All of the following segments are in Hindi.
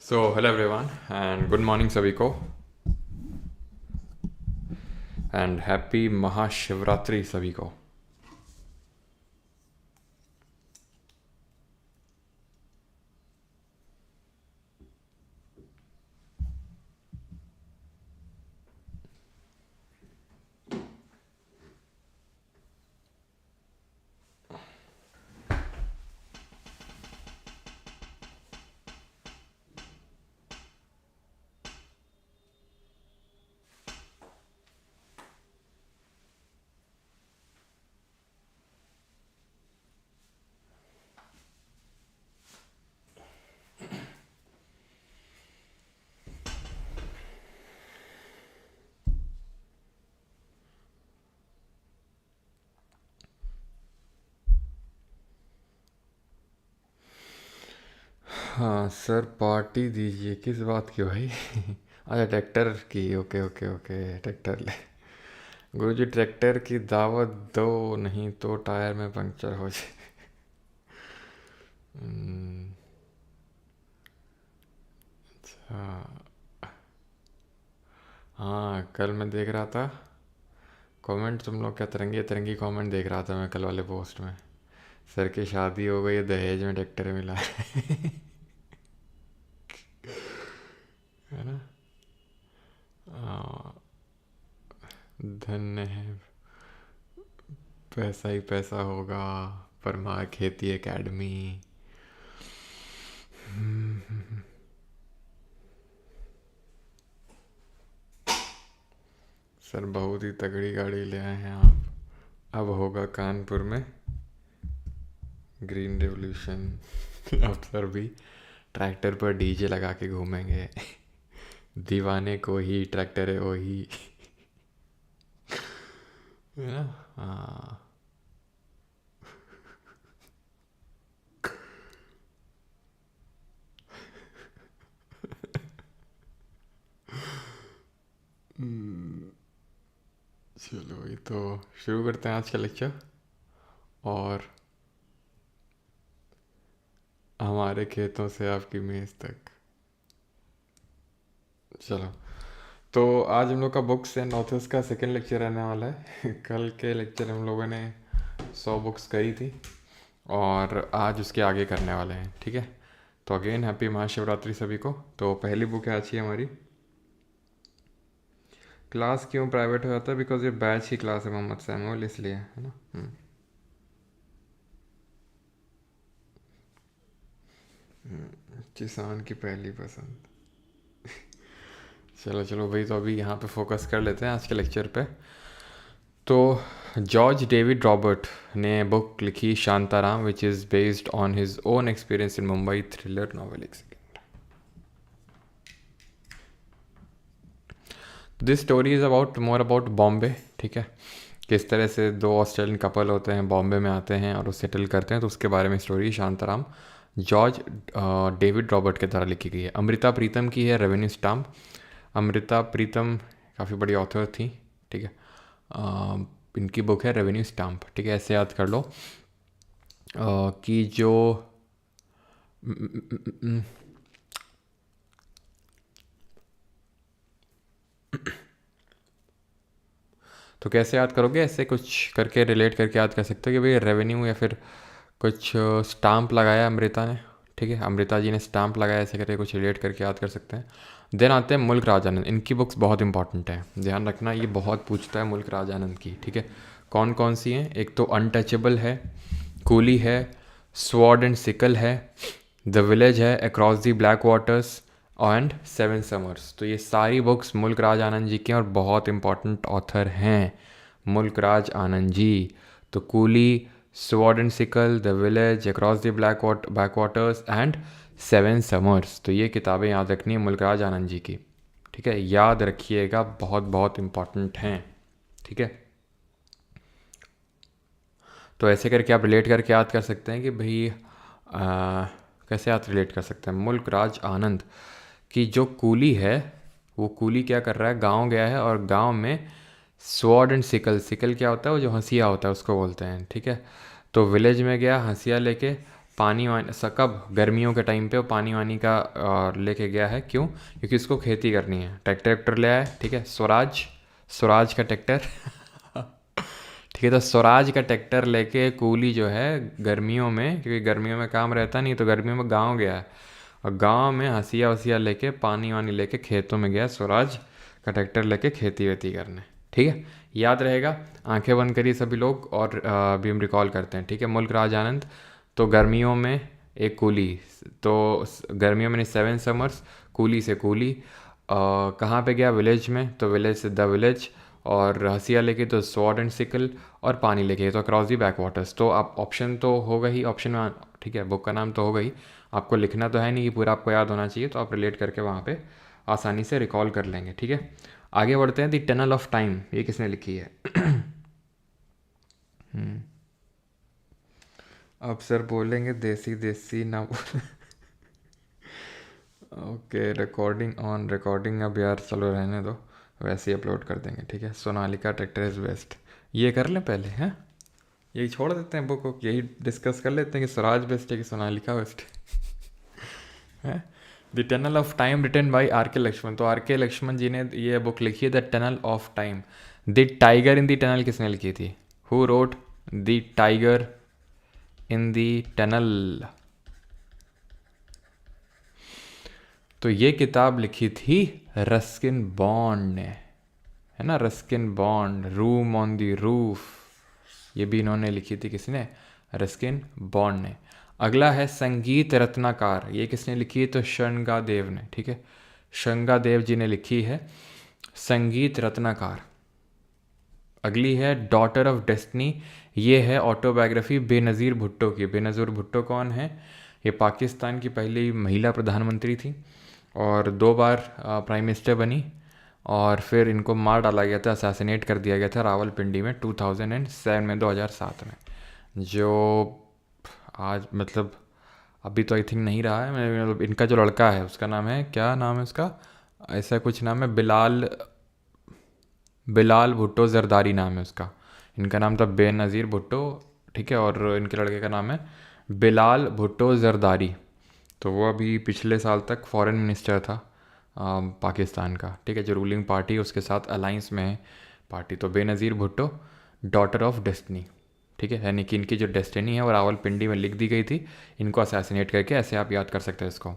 So hello everyone and good morning सभी को एंड हैप्पी महाशिवरात्रि सभी को। हाँ सर, पार्टी दीजिए। किस बात की भाई? अच्छा, ट्रैक्टर की। ओके ओके ओके, ट्रैक्टर ले। गुरुजी ट्रैक्टर की दावत दो, नहीं तो टायर में पंक्चर हो जाए। हम्म, अच्छा। हाँ, कल मैं देख रहा था कमेंट, तुम लोग क्या तिरंगे तिरंगी कमेंट देख रहा था मैं कल वाले पोस्ट में। सर की शादी हो गई, दहेज में ट्रैक्टर मिला है ना। आ, धन्य है, पैसा ही पैसा होगा। परमार खेती एकेडमी। सर बहुत ही तगड़ी गाड़ी ले आए हैं आप। अब होगा कानपुर में ग्रीन रेवोल्यूशन। अब सर भी ट्रैक्टर पर डीजे लगा के घूमेंगे। दीवाने को ही ट्रैक्टर है वही, है ना। हाँ। हम्म, चलो ये तो शुरू करते हैं आज का लेक्चर। और हमारे खेतों से आपकी मेज़ तक। चलो, तो आज हम लोग का बुक्स एंड ऑथर्स का सेकंड लेक्चर रहने वाला है। कल के लेक्चर हम लोगों ने 100 बुक्स करी थी और आज उसके आगे करने वाले हैं, ठीक है। तो अगेन हैप्पी महाशिवरात्रि सभी को। तो पहली बुक है अच्छी हमारी। क्लास क्यों प्राइवेट हो जाता है? बिकॉज ये बैच की क्लास है मोहम्मद सैमुअल, इसलिए, है ना। किसान की पहली पसंद। चलो चलो भाई, तो अभी यहाँ पे फोकस कर लेते हैं आज के लेक्चर पे। तो जॉर्ज डेविड रॉबर्ट ने बुक लिखी Shantaram, which is based on his own experience in Mumbai, thriller novel. एक second. This story is about more about Bombay, ठीक है। किस तरह से दो ऑस्ट्रेलियन कपल होते हैं, बॉम्बे में आते हैं और वो सेटल करते हैं, तो उसके बारे में story Shantaram George David Robert के द्वारा लिखी गई है। अमृता प्रीतम की है रेवेन्यू स्टाम्प। अमृता प्रीतम काफ़ी बड़ी ऑथर थी, ठीक है। इनकी बुक है रेवेन्यू स्टाम्प, ठीक है। ऐसे याद कर लो कि जो तो कैसे याद करोगे? ऐसे कुछ करके रिलेट करके याद कर सकते हो कि भाई रेवेन्यू या फिर कुछ स्टाम्प लगाया अमृता ने, ठीक है। अमृता जी ने स्टाम्प लगाया, ऐसे करके कुछ रिलेट करके याद कर सकते हैं। देन आते हैं मुल्क राजानंद। इनकी बुक्स बहुत इंपॉर्टेंट है, ध्यान रखना, ये बहुत पूछता है मुल्क राजानंद की, ठीक है। कौन कौन सी हैं? एक तो अनटचेबल है, कूली है, स्वॉर्ड एंड सिकल है, द विलेज है, across the black waters and seven summers. तो ये सारी बुक्स मुल्क राज आनंद जी की हैं और बहुत इंपॉर्टेंट ऑथर हैं मुल्क राज आनंद जी। तो coolie, sword and sickle, the village, across the black waters and seven summers, तो ये किताबें याद रखनी है मुल्क राज आनंद जी की, ठीक है। याद रखिएगा, बहुत बहुत इंपॉर्टेंट हैं, ठीक है। तो ऐसे करके आप रिलेट करके याद कर सकते हैं कि भाई कैसे आप रिलेट कर सकते हैं मुल्क राज आनंद की जो कूली है, वो कूली क्या कर रहा है, गांव गया है और गांव में स्वॉर्ड एंड सिकल, सिकल क्या होता है, वो जो हंसिया होता है उसको बोलते हैं, ठीक है। तो विलेज में गया हंसिया लेके पानी वानी कब गर्मियों के टाइम पे वो पानी वानी का लेके गया है, क्यों? क्योंकि उसको खेती करनी है। ट्रैक्टर ले आया, ठीक है, स्वराज, स्वराज का ट्रैक्टर ठीक है, तो स्वराज का ट्रैक्टर लेके कूली जो है गर्मियों में, क्योंकि गर्मियों में काम रहता नहीं, तो गर्मियों में गांव गया है और गांव में हंसिया वसिया लेके पानी वानी लेके खेतों में गया स्वराज का ट्रैक्टर लेके खेती वेती करने। ठीक है, याद रहेगा। आंखें बंद करिए सभी लोग और अभी हम रिकॉल करते हैं। ठीक है, मुल्क राज आनंद। तो गर्मियों में एक कूली, तो गर्मियों में 7 समर्स, कूली से कूली कहाँ पे गया? विलेज में, तो विलेज से द विलेज, और हंसिया लेके तो स्वॉर्ड एंड सिकल, और पानी लेके तो अक्रॉस दी बैक वाटर्स। तो आप ऑप्शन तो होगा ही, ऑप्शन में ठीक है, बुक का नाम तो होगा ही, आपको लिखना तो है नहीं कि पूरा आपको याद होना चाहिए, तो आप रिलेट करके वहाँ पे आसानी से रिकॉल कर लेंगे। ठीक है, आगे बढ़ते हैं। द टनल ऑफ टाइम, ये किसने लिखी है? अब सर बोलेंगे देसी देसी ना बोल ओके, रिकॉर्डिंग ऑन, रिकॉर्डिंग अब यार चलो रहने दो, वैसे ही अपलोड कर देंगे। ठीक है, सोनालिका ट्रैक्टर इज़ बेस्ट, ये कर लें पहले, हैं? यही छोड़ देते हैं बुक को, यही डिस्कस कर लेते हैं कि स्वराज बेस्ट है कि सोनालिका बेस्ट है। The tunnel of time written by R K Laxman, तो आर के लक्ष्मण जी ने ये बुक लिखी है, the tunnel of time. The tiger in the tunnel किसने लिखी थी? Who wrote the tiger in the tunnel? तो ये किताब लिखी थी रस्किन बॉन्ड ने, है ना, Ruskin bond, room on the roof, ये भी इन्होंने लिखी थी, किसने? रस्किन बॉन्ड ने। अगला है संगीत रत्नाकार, ये किसने लिखी है? तो शंगादेव ने। ठीक है, शंगादेव जी ने लिखी है संगीत रत्नाकार। अगली है डॉटर ऑफ डेस्टिनी, ये है ऑटोबायोग्राफी बेनज़ीर भुट्टो की। बेनज़ीर भुट्टो कौन है? ये पाकिस्तान की पहली महिला प्रधानमंत्री थी और 2 बार प्राइम मिनिस्टर बनी, और फिर इनको मार डाला गया था, असैसिनेट कर दिया गया था रावलपिंडी में 2007 में, 2007 में। जो आज मतलब अभी तो आई थिंक नहीं रहा है, मतलब इनका जो लड़का है उसका नाम है, क्या नाम है उसका? ऐसा कुछ नाम है, बिलाल, बिलाल भुट्टो जरदारी नाम है उसका। इनका नाम था बेनज़ीर भुट्टो, ठीक है, और इनके लड़के का नाम है बिलाल भुट्टो जरदारी। तो वो अभी पिछले साल तक फॉरेन मिनिस्टर था पाकिस्तान का। ठीक है, जो रूलिंग पार्टी उसके साथ अलाइंस में है पार्टी। तो Benazir Bhutto, daughter of destiny. ठीक है, यानी कि इनकी जो डेस्टिनी है वो रावलपिंडी में लिख दी गई थी, इनको असैसिनेट करके, ऐसे आप याद कर सकते हैं इसको।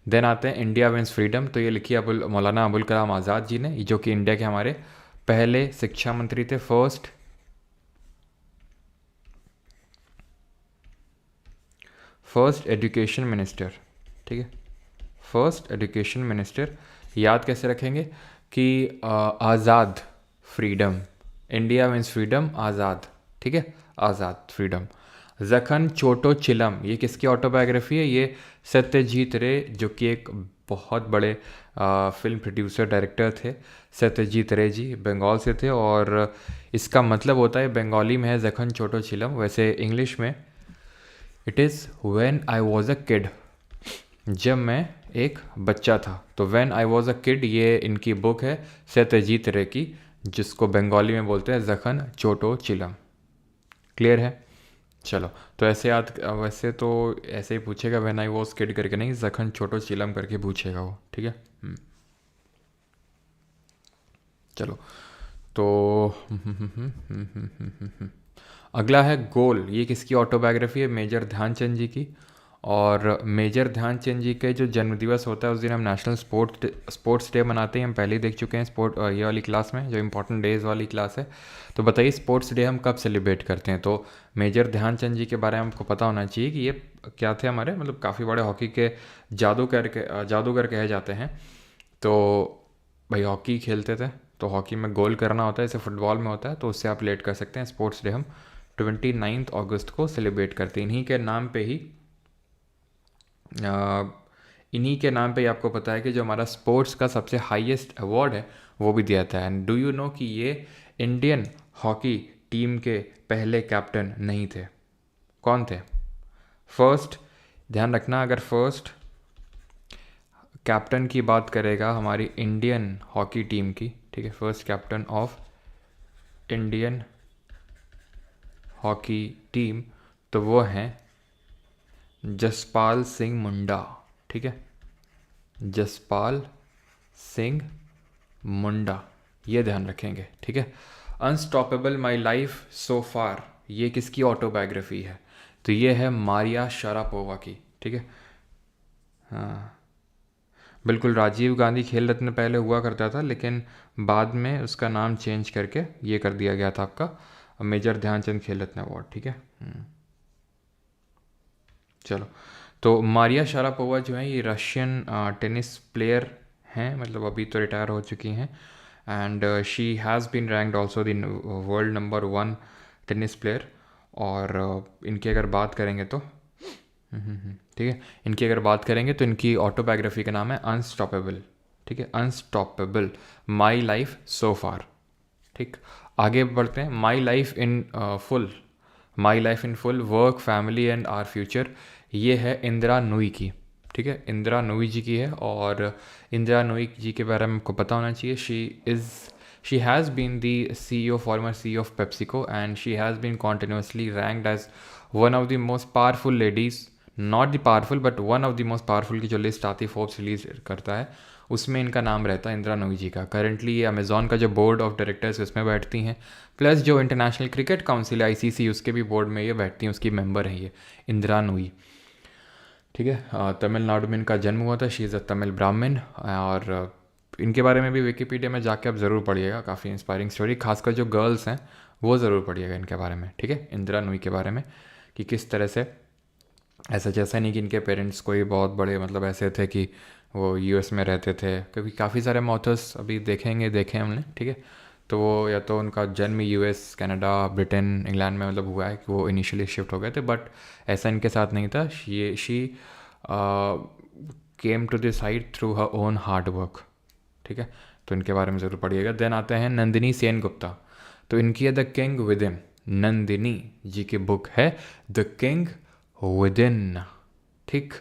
देन आते हैं इंडिया विंस फ्रीडम, तो ये लिखी है मौलाना अबुल कलाम आज़ाद जी ने, जो कि इंडिया के हमारे पहले शिक्षा मंत्री थे, फर्स्ट एजुकेशन मिनिस्टर। ठीक है, फर्स्ट एजुकेशन मिनिस्टर। याद कैसे रखेंगे कि आज़ाद, फ्रीडम, इंडिया मीन्स फ्रीडम, आज़ाद। ठीक है, आज़ाद, फ्रीडम। जखन चोटो चिलम, ये किसकी ऑटोबायोग्राफी है? ये सत्यजीत रे, जो कि एक बहुत बड़े फिल्म प्रोड्यूसर डायरेक्टर थे। सत्यजीत रे जी बंगाल से थे, और इसका मतलब होता है, बंगाली में है जखन चोटो चिलम, वैसे इंग्लिश में it is when I was a kid, जब मैं एक बच्चा था। तो when I was a kid, ये इनकी बुक है सत्यजीत रे की, जिसको बंगाली में बोलते हैं जखन चोटो चिलम। क्लियर है? चलो, तो ऐसे याद, वैसे तो ऐसे ही पूछेगा व्हेन आई वॉज किड करके, नहीं, जखन छोटो चिलम करके पूछेगा वो। ठीक है, चलो, तो अगला है गोल, ये किसकी ऑटोबायोग्राफी है? मेजर ध्यानचंद जी की। और मेजर ध्यानचंद जी के जो जन्मदिवस होता है उस दिन हम नेशनल स्पोर्ट्स डे मनाते हैं, हम पहले ही देख चुके हैं स्पोर्ट ये वाली क्लास में, जो इंपॉर्टेंट डेज वाली क्लास है। तो बताइए स्पोर्ट्स डे हम कब सेलिब्रेट करते हैं? तो मेजर ध्यानचंद जी के बारे में आपको पता होना चाहिए कि ये क्या थे, हमारे मतलब काफ़ी बड़े हॉकी के जादूगर कहे जाते हैं। तो भाई हॉकी खेलते थे, तो हॉकी में गोल करना होता है, जैसे फुटबॉल में होता है, तो उससे आप रिलेट कर सकते हैं। स्पोर्ट्स डे हम 29 अगस्त को सेलिब्रेट करते हैं। इन्हीं के नाम पे ही आपको पता है कि जो हमारा स्पोर्ट्स का सबसे हाईएस्ट अवार्ड है वो भी दिया जाता है। एंड डू यू नो कि ये इंडियन हॉकी टीम के पहले कैप्टन नहीं थे? कौन थे? फर्स्ट, ध्यान रखना, अगर फर्स्ट कैप्टन की बात करेगा हमारी इंडियन हॉकी टीम की, ठीक है, first captain of Indian hockey team, तो वो हैं जसपाल सिंह मुंडा, ठीक है, जसपाल सिंह मुंडा, ये ध्यान रखेंगे, ठीक है। अनस्टॉपेबल माई लाइफ सो फार, ये किसकी ऑटोबायोग्राफी है? तो ये है मारिया शरापोवा की, ठीक है। हाँ बिल्कुल, राजीव गांधी खेल रत्न पहले हुआ करता था, लेकिन बाद में उसका नाम चेंज करके ये कर दिया गया था आपका मेजर ध्यानचंद खेल रत्न अवार्ड, ठीक है। चलो, तो मारिया शारापोवा जो है ये रशियन टेनिस प्लेयर हैं, मतलब अभी तो रिटायर हो चुकी हैं। And she has been ranked also the world number 1 tennis player. और इनकी अगर बात करेंगे तो ठीक है, इनकी अगर बात करेंगे तो इनकी ऑटोबायोग्राफी का नाम है अनस्टॉपेबल, ठीक है, अनस्टॉपेबल माई लाइफ सो फार। ठीक, आगे बढ़ते हैं। My life in full, my life in full, work, family and our future, ये है इंदिरा नूई की, ठीक है, इंदिरा नूई जी की है। और इंदिरा नूई जी के बारे में आपको पता होना चाहिए, she has been the CEO, former CEO of PepsiCo, and she has been continuously ranked as one of the most powerful ladies, not the powerful but one of the most powerful की जो लिस्ट आती है फोर्ब्स रिलीज करता है, उसमें इनका नाम रहता है इंदिरा नूई जी का। करंटली ये अमेज़ॉन का जो बोर्ड ऑफ डायरेक्टर्स उसमें बैठती हैं, प्लस जो इंटरनेशनल क्रिकेट काउंसिल है ICC, उसके भी बोर्ड में ये बैठती हैं, उसकी मेंबर हैं ये इंदिरा नूई, ठीक है। तमिलनाडु में इनका जन्म हुआ था, शी इज़ अ तमिल ब्राह्मण। और इनके बारे में भी विकीपीडिया में जाके आप ज़रूर पढ़िएगा, काफ़ी इंस्पायरिंग स्टोरी, खासकर जो गर्ल्स हैं वो ज़रूर पढ़िएगा इनके बारे में, ठीक है, इंदिरा नूई के बारे में, कि किस तरह से, ऐसा जैसा नहीं कि इनके पेरेंट्स कोई बहुत बड़े मतलब ऐसे थे कि वो US में रहते थे, क्योंकि काफ़ी सारे ऑथर्स अभी देखे हमने, ठीक है। तो वो या तो उनका जन्म US, कनाडा, ब्रिटेन, इंग्लैंड में मतलब हुआ है कि वो इनिशियली शिफ्ट हो गए थे, बट ऐसा इनके साथ नहीं था। She came to this side through her own hard work, ठीक है, तो इनके बारे में ज़रूर पढ़िएगा। देन आते हैं नंदिनी सेन गुप्ता, तो इनकी है the king with him, Nandini ji की बुक है द किंग विद इन, ठीक।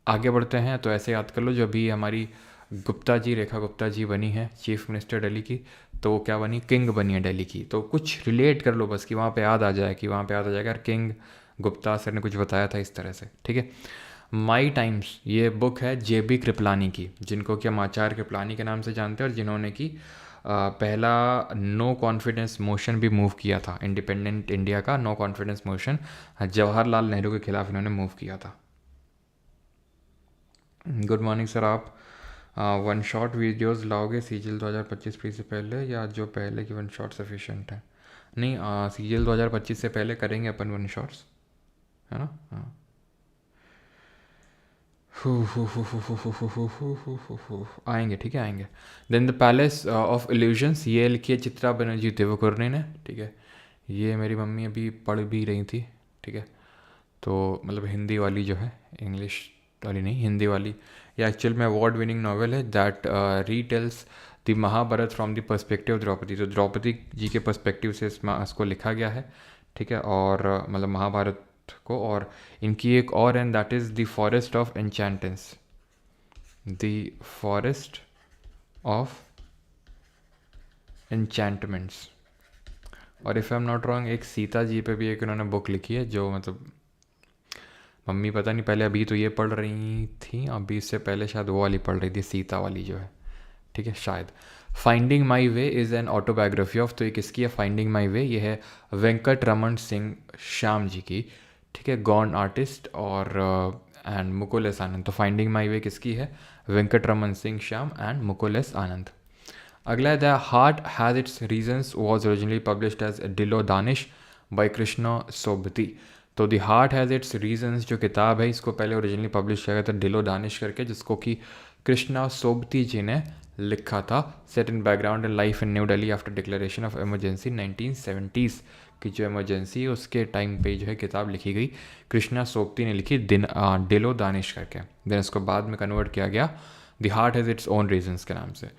आगे बढ़ते हैं, तो ऐसे याद कर लो, जो अभी हमारी गुप्ता जी, रेखा गुप्ता जी बनी है चीफ मिनिस्टर दिल्ली की, तो वो क्या बनी, किंग बनी है दिल्ली की। तो कुछ रिलेट कर लो बस, कि वहाँ पे याद आ जाए, कि वहाँ पे याद आ जाएगा किंग गुप्ता सर ने कुछ बताया था इस तरह से, ठीक है। माई टाइम्स, ये बुक है JB कृपलानी की, जिनको कि हम आचार्य कृपलानी के नाम से जानते हैं, और जिन्होंने कि पहला नो कॉन्फिडेंस मोशन भी मूव किया था, इंडिपेंडेंट इंडिया का no confidence motion Jawaharlal Nehru के खिलाफ इन्होंने मूव किया था। गुड मॉर्निंग सर, आप वन शॉट वीडियोस लाओगे सीजीएल 2025 प्री से पहले, या जो पहले की वन शॉट सफिशेंट है? नहीं, सीजीएल 2025 से पहले करेंगे अपन वन शॉट्स, है ना। हाँ, आएंगे, ठीक है, आएंगे। Then the palace of illusions, ये लिखी है चित्रा बनर्जी देवकुर्णी ने, ठीक है। ये मेरी मम्मी अभी पढ़ भी रही थी, ठीक है, तो मतलब हिंदी वाली जो है, इंग्लिश वाली नहीं, हिंदी वाली। ये एक्चुअल में अवार्ड विनिंग नावल है that retells the Mahabharata from the perspective of Draupadi, तो द्रौपदी जी के पर्सपेक्टिव से इसको लिखा गया है, ठीक है। और मतलब महाभारत को, और इनकी एक और and that is the forest of enchantments, the forest of enchantments. और if I am not wrong, एक सीता जी पे भी एक उन्होंने बुक लिखी है, जो मतलब मम्मी पता नहीं पहले, अभी तो ये पढ़ रही थी, अभी इससे पहले शायद वो वाली पढ़ रही थी, सीता वाली जो है, ठीक है, शायद। Finding my way is an autobiography of, तो ये किसकी है फाइंडिंग माई वे? ये है वेंकट रमन सिंह श्याम जी की, ठीक है, गॉन आर्टिस्ट, और एंड मुकुल एस आनंद। तो फाइंडिंग माई वे किसकी है? Venkat Raman Singh Shyam and Mukul S Anand. अगला है the heart has its reasons, was originally published as Dilo Danish by Krishna Sobti. तो the heart has its reasons जो किताब है, इसको पहले ओरिजिनली पब्लिश किया गया था डिलो दानिश करके, जिसको कि कृष्णा सोबती जी ने लिखा था। Set in background and life in new Delhi after declaration of emergency 1970s की जो इमरजेंसी है उसके टाइम पे जो है किताब लिखी गई, कृष्णा सोबती ने लिखी डिलो दानिश करके। देन इसको बाद में कन्वर्ट किया गया the heart has its own reasons के नाम से।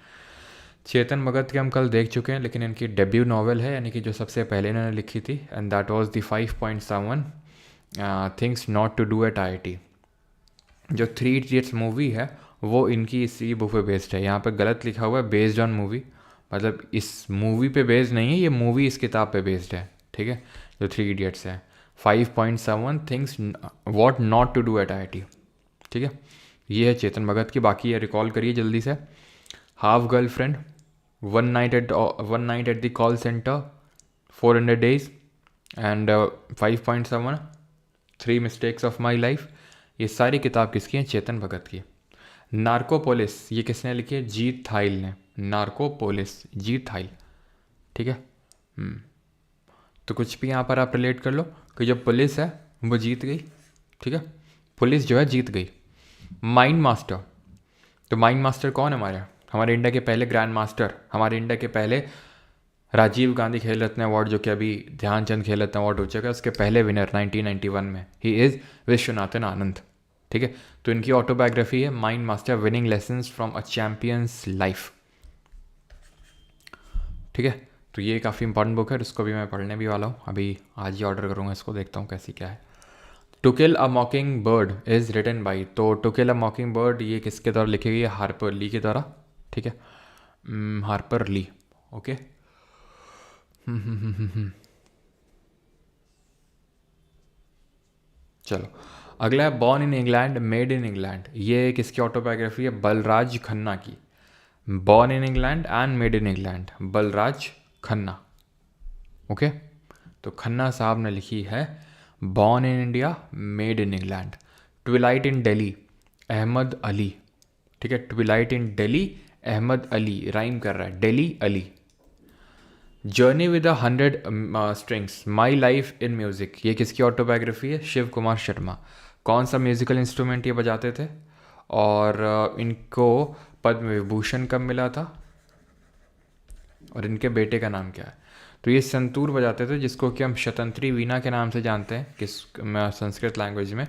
चेतन भगत के हम कल देख चुके हैं, लेकिन इनकी डेब्यू नावल है, यानी कि जो सबसे पहले इन्होंने लिखी थी, and that was the 5.7 things not to do at IIT। जो 3 Idiots मूवी है वो इनकी इसी बुक पे बेस्ड है। यहाँ पे गलत लिखा हुआ है बेस्ड ऑन मूवी, मतलब इस मूवी पे बेस्ड नहीं है, ये मूवी इस किताब पे बेस्ड है, ठीक है, जो 3 Idiots है। 5.7 things what not to do at IIT। ठीक है, ये है चेतन भगत की। बाकी ये रिकॉल करिए जल्दी से। Half girlfriend, one night at the call centre, 400 days, and 5.7, 3 mistakes of my life. ये सारी किताब किसकी है? चेतन भगत की। नार्कोपोलिस ये किसने लिखी है? जीत थाइल ने। नार्कोपोलिस, जीत थाइल। ठीक है। तो कुछ भी यहाँ पर आप रिलेट कर लो कि जो पुलिस है वो जीत गई। ठीक है, पुलिस जो है जीत गई। माइंड मास्टर, तो माइंड मास्टर कौन है? हमारे इंडिया के पहले ग्रैंड मास्टर, हमारे इंडिया के पहले राजीव गांधी खेल रत्न अवार्ड, जो कि अभी ध्यानचंद खेल रत्न अवार्ड हो चुका है, उसके पहले विनर 1991 में, ही इज़ विश्वनाथन आनंद। ठीक है, तो इनकी ऑटोबायोग्राफी है mind master, winning lessons from a champions life. ठीक है, तो ये काफ़ी इंपॉर्टेंट बुक है, इसको भी मैं पढ़ने भी वाला हूँ, अभी आज ही ऑर्डर करूँगा इसको, देखता हूँ कैसी क्या है। To kill a mockingbird is written by, तो to kill a mockingbird ये किसके द्वारा लिखी गई है? हार्पर ली के द्वारा। ठीक है, हार्पर ली। ओके। चलो अगला है born in England made in England, ये किसकी ऑटोबायोग्राफी है? बलराज खन्ना की। Born in England and made in England, Balraj Khanna. Okay, तो खन्ना साहब ने लिखी है born in India made in England. Twilight in Delhi, Ahmed Ali. ठीक है, twilight in Delhi, Ahmed Ali, rhyme कर रहा है, Delhi Ali. Journey with 100 strings, my life in music, ये किसकी ऑटोबायोग्राफी है? शिव कुमार शर्मा। कौन सा म्यूज़िकल इंस्ट्रूमेंट ये बजाते थे? और इनको पद्म विभूषण कब मिला था? और इनके बेटे का नाम क्या है? तो ये संतूर बजाते थे, जिसको कि हम शतंत्री वीणा के नाम से जानते हैं किस संस्कृत लैंग्वेज में।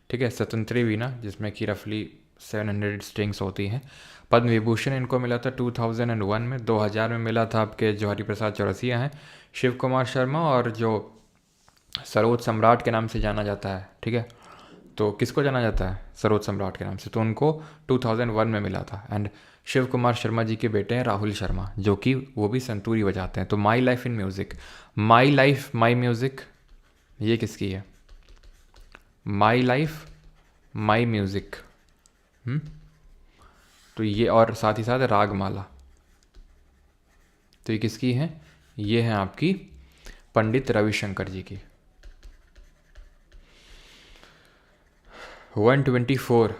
ठीक है, शतंत्री वीणा, जिसमें कि रफली 700 स्ट्रिंग्स होती हैं। पद्म विभूषण इनको मिला था 2001 में, 2000 में मिला था आपके जो हरिप्रसाद चौरसिया हैं, शिव कुमार शर्मा, और जो सरोद सम्राट के नाम से जाना जाता है। ठीक है, तो किसको जाना जाता है? सरोद सम्राट के नाम से, तो उनको 2001 में मिला था। एंड शिव कुमार शर्मा जी के बेटे हैं राहुल शर्मा, जो कि वो भी संतूरी बजाते हैं। तो माई life in music, my life my music, ये किसकी है? My life my music. तो ये, और साथ ही साथ रागमाला, तो ये किसकी है? ये है आपकी पंडित रविशंकर जी की। 124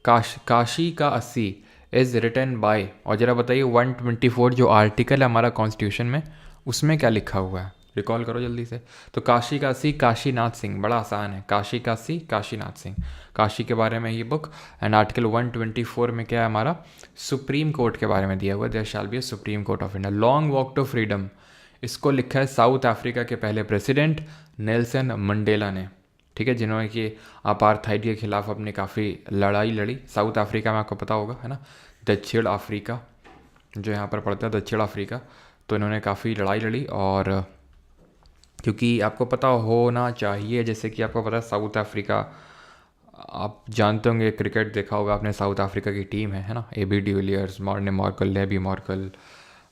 काशी का 80 इज़ रिटन बाय, और ज़रा बताइए 124 जो आर्टिकल है हमारा कॉन्स्टिट्यूशन में, उसमें क्या लिखा हुआ है? रिकॉल करो जल्दी से। तो काशी का 80 काशीनाथ सिंह, बड़ा आसान है, काशी का 80 काशीनाथ सिंह, काशी के बारे में ये बुक। एंड आर्टिकल 124 में क्या है हमारा? सुप्रीम कोर्ट के बारे में दिया हुआ, there shall be a supreme court of India. Long walk to freedom, इसको लिखा है साउथ अफ्रीका के पहले प्रेसिडेंट नेल्सन मंडेला ने। ठीक है, जिन्होंने कि अपार्थाइड के खिलाफ अपनी काफ़ी लड़ाई लड़ी। साउथ अफ्रीका में आपको पता होगा, है ना, दक्षिण अफ्रीका जो यहाँ पर पड़ता है, दक्षिण अफ्रीका, तो इन्होंने काफ़ी लड़ाई लड़ी। और क्योंकि आपको पता होना चाहिए, जैसे कि आपको पता है साउथ अफ्रीका, आप जानते होंगे, क्रिकेट देखा होगा आपने, साउथ अफ्रीका की टीम है ना, AB de Villiers, Morne Morkel, Albie Morkel,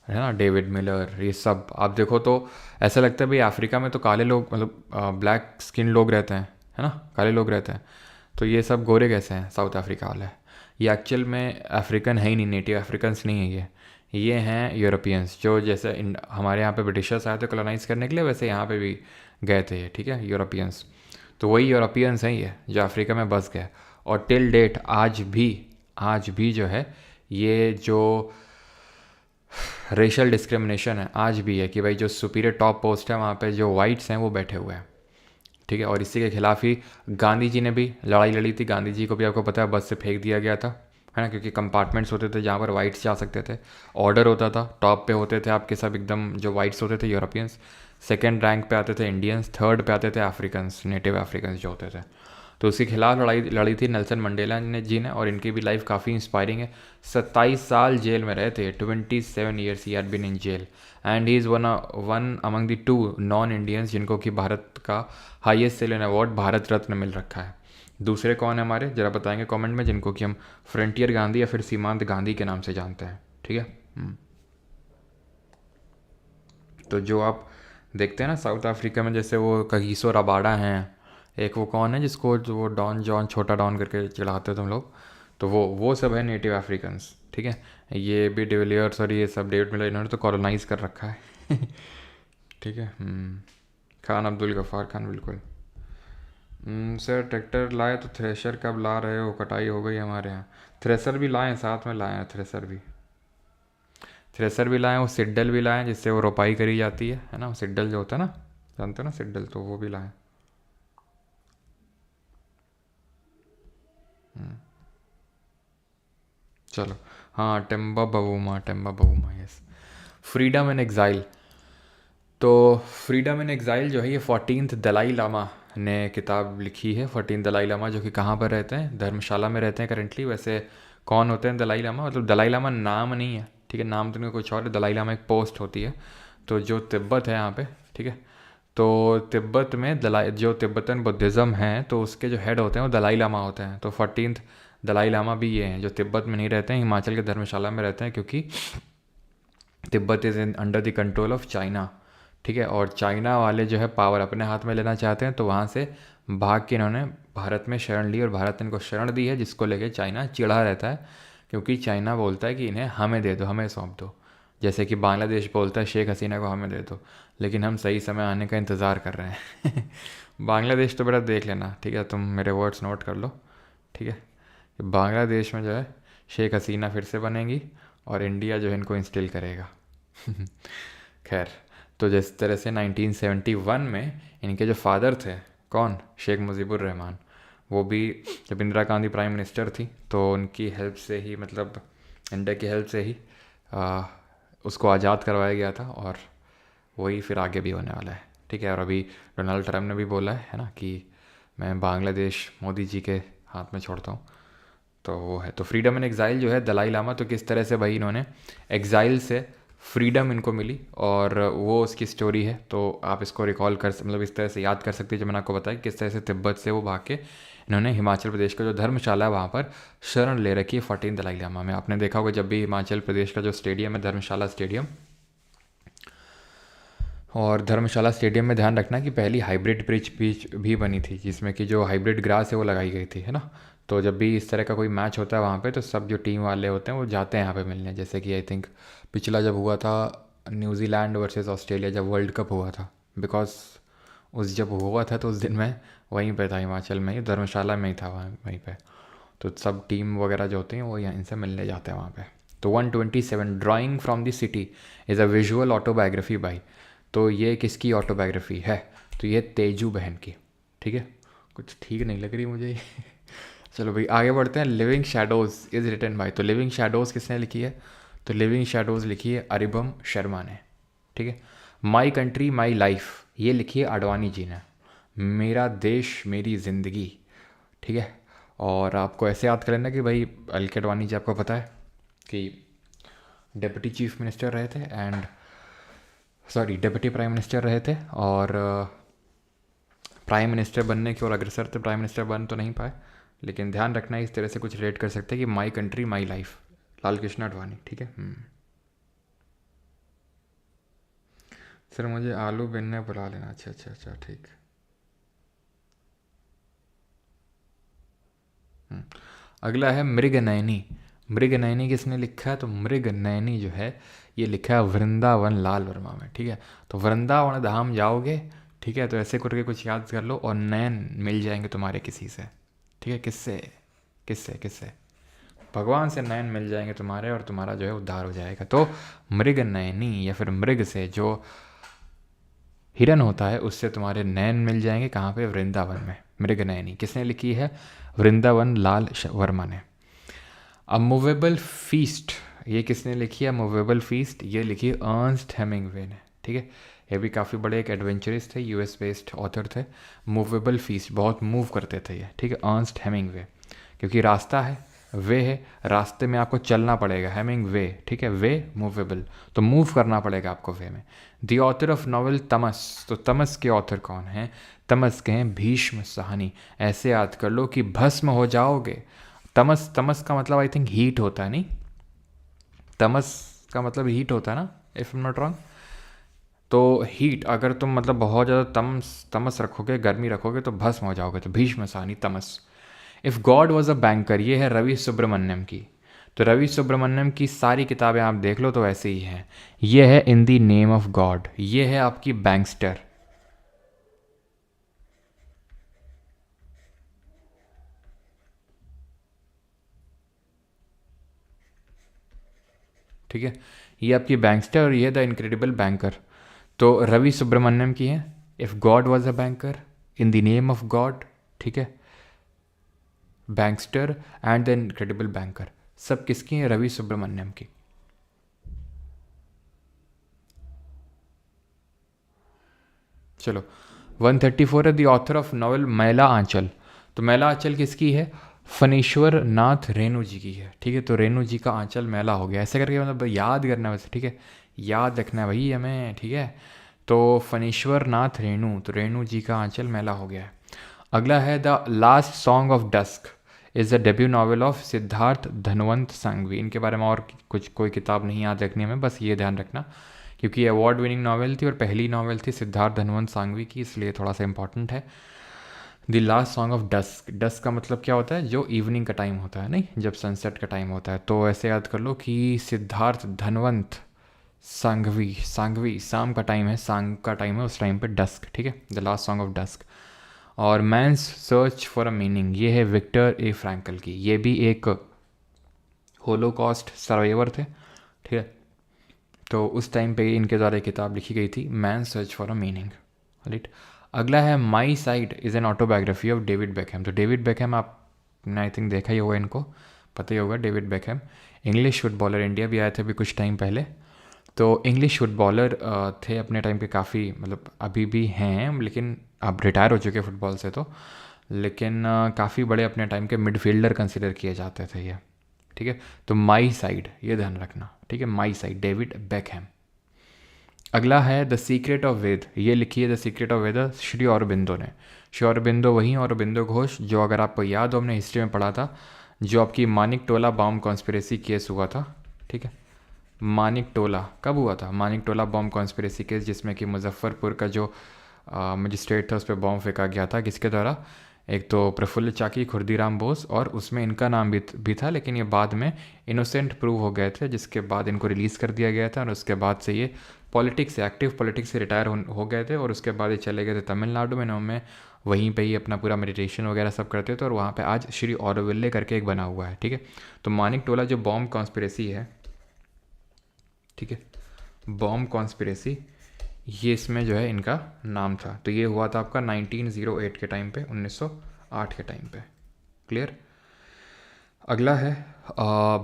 है ना, डेविड मिलर, ये सब आप देखो तो ऐसा लगता है भाई अफ्रीका में तो काले लोग, मतलब ब्लैक स्किन लोग रहते हैं, है ना, काले लोग रहते हैं, तो ये सब गोरे कैसे हैं साउथ अफ्रीका वाले? ये एक्चुअल में अफ्रीकन है ही नहीं, नेटिव अफ्रीकन्स नहीं है ये हैं यूरोपियंस, जो जैसे हमारे यहाँ पे ब्रिटिशर्स आए थे कॉलोनाइज़ करने के लिए, वैसे यहाँ पे भी गए थे ये। ठीक है, यूरोपियंस, तो वही यूरोपियंस हैं ये जो अफ्रीका में बस गए। और टिल डेट आज भी जो है ये जो रेशल डिस्क्रिमिनेशन है आज भी है, कि भाई जो सुपीरियर टॉप पोस्ट है वहाँ पे जो वाइट्स हैं वो बैठे हुए हैं। ठीक है, और इसी के खिलाफ ही गांधी जी ने भी लड़ाई लड़ी थी। गांधी जी को भी आपको पता है बस से फेंक दिया गया था, है ना, क्योंकि कंपार्टमेंट्स होते थे जहाँ पर वाइट्स जा सकते थे, ऑर्डर होता था, टॉप पे होते थे आपके सब एकदम जो वाइट्स होते थे यूरोपियंस, सेकेंड रैंक पे आते थे इंडियंस, थर्ड पे आते थे अफ्रीकन्स, नेटिव अफ्रीकन्स जो होते थे। तो उसके खिलाफ लड़ी थी नेल्सन मंडेला ने जी ने, और इनकी भी लाइफ काफ़ी इंस्पायरिंग है। 27 साल जेल में रहे थे, 27 ईयर्स ही had been in jail, and he is one among the 2 non Indians जिनको कि भारत का highest civilian award Bharat Ratna मिल रखा है। दूसरे कौन है हमारे, जरा बताएंगे कमेंट में, जिनको कि हम फ्रंटियर गांधी या फिर सीमांत गांधी के नाम से जानते हैं। ठीक है, तो जो आप देखते हैं ना साउथ अफ्रीका में, जैसे वो कगिसो रबाडा हैं, एक वो कौन है जिसको जो वो डॉन जॉन छोटा डॉन करके चिढ़ाते हो तुम लोग, तो वो सब है नेटिव अफ्रीकन्स, ठीक है। ये भी डिविलियर्स और ये सब डेविड मिलर इन्होंने तो कॉलोनाइज कर रखा है ठीक है। खान अब्दुल गफ़ार खान, बिल्कुल। सर ट्रैक्टर लाए तो थ्रेशर कब ला रहे हो, कटाई हो गई हमारे यहाँ। थ्रेसर भी लाए, साथ में लाए हैं थ्रेसर भी लाए, वो सिड्डल भी लाए जिससे वो रोपाई करी जाती है ना, सिड्डल जो होता है ना, जानते हो ना सिड्डल, तो वो भी लाए। चलो, हाँ टेम्बा बवूमा, यस। फ्रीडम इन एग्ज़ाइल, तो फ्रीडम इन एग्ज़ाइल जो है ये 14th दलाई लामा ने किताब लिखी है। 14th दलाई लामा जो कि कहाँ पर रहते हैं, धर्मशाला में रहते हैं करेंटली। वैसे कौन होते हैं दलाई लामा, मतलब दलाई लामा नाम नहीं है, ठीक है, नाम तो नहीं, कुछ और है। दलाई लामा एक पोस्ट होती है। तो जो तिब्बत है यहाँ पे, ठीक है, तो तिब्बत में दलाई, जो तिब्बतन बुद्धिज़्म है तो उसके जो हेड होते हैं वो दलाई लामा होते हैं। तो 14th दलाई लामा भी ये हैं जो तिब्बत में नहीं रहते हैं, हिमाचल के धर्मशाला में रहते हैं, क्योंकि Tibet is in under the control of China, ठीक है। और चाइना वाले जो है पावर अपने हाथ में लेना चाहते हैं, तो वहाँ से भाग के इन्होंने भारत में शरण ली और भारत ने इनको शरण दी है, जिसको लेके चाइना चिढ़ा रहता है, क्योंकि चाइना बोलता है कि इन्हें हमें दे दो, हमें सौंप दो। जैसे कि बांग्लादेश बोलता है शेख हसीना को हमें दे दो, लेकिन हम सही समय आने का इंतज़ार कर रहे हैं बांग्लादेश तो बेटा देख लेना, ठीक है, तुम मेरे वर्ड्स नोट कर लो, ठीक है। कि बांग्लादेश में जो है शेख हसीना फिर से बनेंगी और इंडिया जो है इनको इंस्टिल करेगा खैर, तो जिस तरह से 1971 में इनके जो फादर थे, कौन, शेख मुजीबुर रहमान, वो भी जब इंदिरा गांधी प्राइम मिनिस्टर थी तो उनकी हेल्प से ही, मतलब इंडिया की हेल्प से ही उसको आज़ाद करवाया गया था, और वही फिर आगे भी होने वाला है, ठीक है। और अभी डोनाल्ड ट्रम्प ने भी बोला है ना कि मैं बांग्लादेश मोदी जी के हाथ में छोड़ता हूँ, तो वो है। तो फ्रीडम इन एग्ज़ाइल जो है दलाई लामा, तो किस तरह से भाई इन्होंने एग्ज़ाइल से फ्रीडम इनको मिली, और वो उसकी स्टोरी है। तो आप इसको रिकॉल कर, मतलब इस तरह से याद कर सकते हैं, जो मैंने आपको बताया किस तरह से तिब्बत से वो भाग के इन्होंने हिमाचल प्रदेश का जो धर्मशाला है वहाँ पर शरण ले रखी है 14 दलाई लामा में। आपने देखा होगा जब भी हिमाचल प्रदेश का जो स्टेडियम है धर्मशाला स्टेडियम, और धर्मशाला स्टेडियम में ध्यान रखना कि पहली हाइब्रिड पिच भी बनी थी, जिसमें कि जो हाइब्रिड ग्रास है वो लगाई गई थी, है ना। तो जब भी इस तरह का कोई मैच होता है वहाँ पे, तो सब जो टीम वाले होते हैं वो जाते हैं यहाँ पे मिलने। जैसे कि आई थिंक पिछला जब हुआ था न्यूजीलैंड वर्सेस ऑस्ट्रेलिया, जब वर्ल्ड कप हुआ था, बिकॉज उस जब हुआ था तो उस दिन मैं वहीं पे था, हिमाचल में ही, धर्मशाला में ही था वहीं पे। तो सब टीम वगैरह जो होती हैं वो यहाँ इनसे मिलने जाते हैं वहाँ पे। तो 127 drawing from the city is a visual autobiography by, तो ये किसकी ऑटोबायोग्राफी है, तो ये तेजू बहन की, ठीक है। कुछ ठीक नहीं लग रही मुझे चलो भाई आगे बढ़ते हैं। Living shadows is written by, तो लिविंग शैडोज़ किसने लिखी है, तो लिविंग शैडोज़ लिखी है अरिबम शर्मा ने, ठीक है। माई कंट्री माई लाइफ ये लिखी है आडवाणी जी ने। मेरा देश मेरी ज़िंदगी, ठीक है। और आपको ऐसे याद कर लेना कि भाई एल के आडवाणी जी, आपको पता है कि डिप्टी चीफ मिनिस्टर रहे थे, and sorry deputy prime minister रहे थे, और प्राइम मिनिस्टर बनने की ओर अग्रसर थे। प्राइम मिनिस्टर बन तो नहीं पाए, लेकिन ध्यान रखना इस तरह से कुछ रिलेट कर सकते हैं कि my country my life, Lal Krishna Advani, ठीक है। सर मुझे आलू बिनने बुला लेना, अच्छा अच्छा अच्छा ठीक। अगला है मृग नयनी। मृग नयनी किसने लिखा है, तो मृग नयनी जो है ये लिखा है वृंदावन लाल वर्मा में, ठीक है। तो वृंदावन धाम जाओगे, ठीक है, तो ऐसे करके कुछ याद कर लो, और नयन मिल जाएंगे तुम्हारे किसी से, ठीक है। किससे, किससे किससे, भगवान से नयन मिल जाएंगे तुम्हारे, और तुम्हारा जो है उद्धार हो जाएगा। तो मृग नयनी, या फिर मृग से जो हिरन होता है उससे तुम्हारे नयन मिल जाएंगे, कहाँ पे, वृंदावन में। मृग नयनी किसने लिखी है, वृंदावन लाल वर्मा ने। अ मूवेबल फीस्ट ये किसने लिखी है, मूवेबल फीस्ट ये लिखी है अर्नस्ट हेमिंगवे ने, ठीक है। ये भी काफ़ी बड़े एक एडवेंचरिस्ट थे, यूएस बेस्ड ऑथर थे। मूवेबल फीस्ट बहुत मूव करते थे ये, ठीक है, अर्नस्ट हेमिंगवे, क्योंकि रास्ता है, वे है, रास्ते में आपको चलना पड़ेगा, हेमिंग वे, ठीक है, वे मूवेबल, तो मूव करना पड़ेगा आपको वे में। द ऑथर ऑफ नॉवल तमस, तो तमस के ऑथर कौन हैं, तमस के हैं भीष्म साहनी। ऐसे याद कर लो कि भस्म हो जाओगे। तमस, तमस का मतलब आई थिंक हीट होता है, नहीं, तमस का मतलब हीट होता है ना, इफ एम नॉट रॉन्ग। तो हीट अगर तुम मतलब बहुत ज़्यादा तमस तमस रखोगे, गर्मी रखोगे तो भस्म हो जाओगे। तो भीष्म सानी तमस। If God was a banker, ये है रवि सुब्रमण्यम की। तो रवि सुब्रमण्यम की सारी किताबें आप देख लो तो ऐसे ही हैं। ये है in the name of God, ये है आपकी बैंकस्टर। ठीक है, ये आपकी बैंकस्टर और ये द इनक्रेडिबल बैंकर। तो रवि सुब्रमण्यम की है if God was a banker, in the name of God, ठीक है, बैंकस्टर एंड द इनक्रेडिबल बैंकर। सब किसकी हैं? रवि सुब्रमण्यम की। चलो 134 है द ऑथर ऑफ नॉवल मैला आंचल। तो मैला आंचल किसकी है? फणीश्वर नाथ रेणु जी की है। ठीक है, तो रेणु जी का आंचल मैला हो गया, ऐसे करके मतलब याद करना है वैसे। ठीक है, याद रखना है भाई हमें। ठीक है, तो फणीश्वर नाथ रेणु, तो रेणु जी का आंचल मैला हो गया है। अगला है the last song of dusk is the debut novel of Siddharth Dhanvanth Sanghvi. इनके बारे में और कुछ कोई किताब नहीं याद रखनी हमें, बस ये ध्यान रखना क्योंकि अवार्ड विनिंग नावल थी और पहली नावल थी सिद्धार्थ धनवंत सांघवी की, इसलिए थोड़ा सा इंपॉर्टेंट है। The last song of dusk, dusk का मतलब क्या होता है? जो इवनिंग का टाइम होता है, नहीं, जब सनसेट का टाइम होता है। तो ऐसे याद कर लो कि सिद्धार्थ धनवंत सांघवी, सांघवी शाम का टाइम है, सांग का टाइम है, उस टाइम पे डस्क। ठीक है, the last song of dusk. और man's search for a meaning, ये है विक्टर ए फ्रैंकल की। ये भी एक होलोकॉस्ट सर्वाइवर थे। ठीक है, तो उस टाइम पे इनके द्वारा एक किताब लिखी गई थी, man search for a meaning. Right. अगला है my side is an autobiography of David Beckham. तो डेविड बेकहम आपने आई थिंक देखा ही होगा, इनको पता ही होगा। David Beckham English footballer, India भी आए थे अभी कुछ टाइम पहले। तो इंग्लिश फुटबॉलर थे अपने टाइम पे, काफ़ी मतलब अभी भी हैं लेकिन अब रिटायर हो चुके फुटबॉल से। तो लेकिन काफ़ी बड़े अपने टाइम के मिडफील्डर कंसिडर किए जाते थे ये। ठीक है, तो माई साइड ये ध्यान रखना। ठीक है, माई साइड, डेविड बेकहम। अगला है द सीक्रेट ऑफ वेद, ये लिखी है द सीक्रेट ऑफ वेद श्री अरबिंदो ने। श्री अरबिंदो वही अरबिंदो घोष जो अगर आपको याद हो, हमने हिस्ट्री में पढ़ा था, जो आपकी मानिक टोला बॉम्ब कॉन्स्पिरेसी केस हुआ था। ठीक है, मानिक टोला कब हुआ था? मानिक टोला बॉम्ब कॉन्स्पिरेसी केस, जिसमें कि मुजफ्फरपुर का जो मजिस्ट्रेट था उस पर बॉम्ब फेंका गया था। किसके द्वारा? एक तो प्रफुल्ल चाकी, खुर्दीराम बोस, और उसमें इनका नाम भी था, लेकिन ये बाद में इनोसेंट प्रूव हो गए थे, जिसके बाद इनको रिलीज़ कर दिया गया था। और उसके बाद से ये पॉलिटिक्स से, एक्टिव पॉलिटिक्स से रिटायर हो गए थे। और उसके बाद ये चले गए थे तमिलनाडु में, उनमें वहीं पे ही अपना पूरा मेडिटेशन वगैरह सब करते थे। और वहाँ पे आज श्री ऑरोविले करके एक बना हुआ है। ठीक है, तो मानिक टोला जो बॉम्ब कॉन्स्पिरेसी है, ठीक है, बॉम्ब कॉन्स्पिरेसी, ये इसमें जो है इनका नाम था। तो ये हुआ था आपका 1908 के टाइम पे, 1908 के टाइम पे। क्लियर। अगला है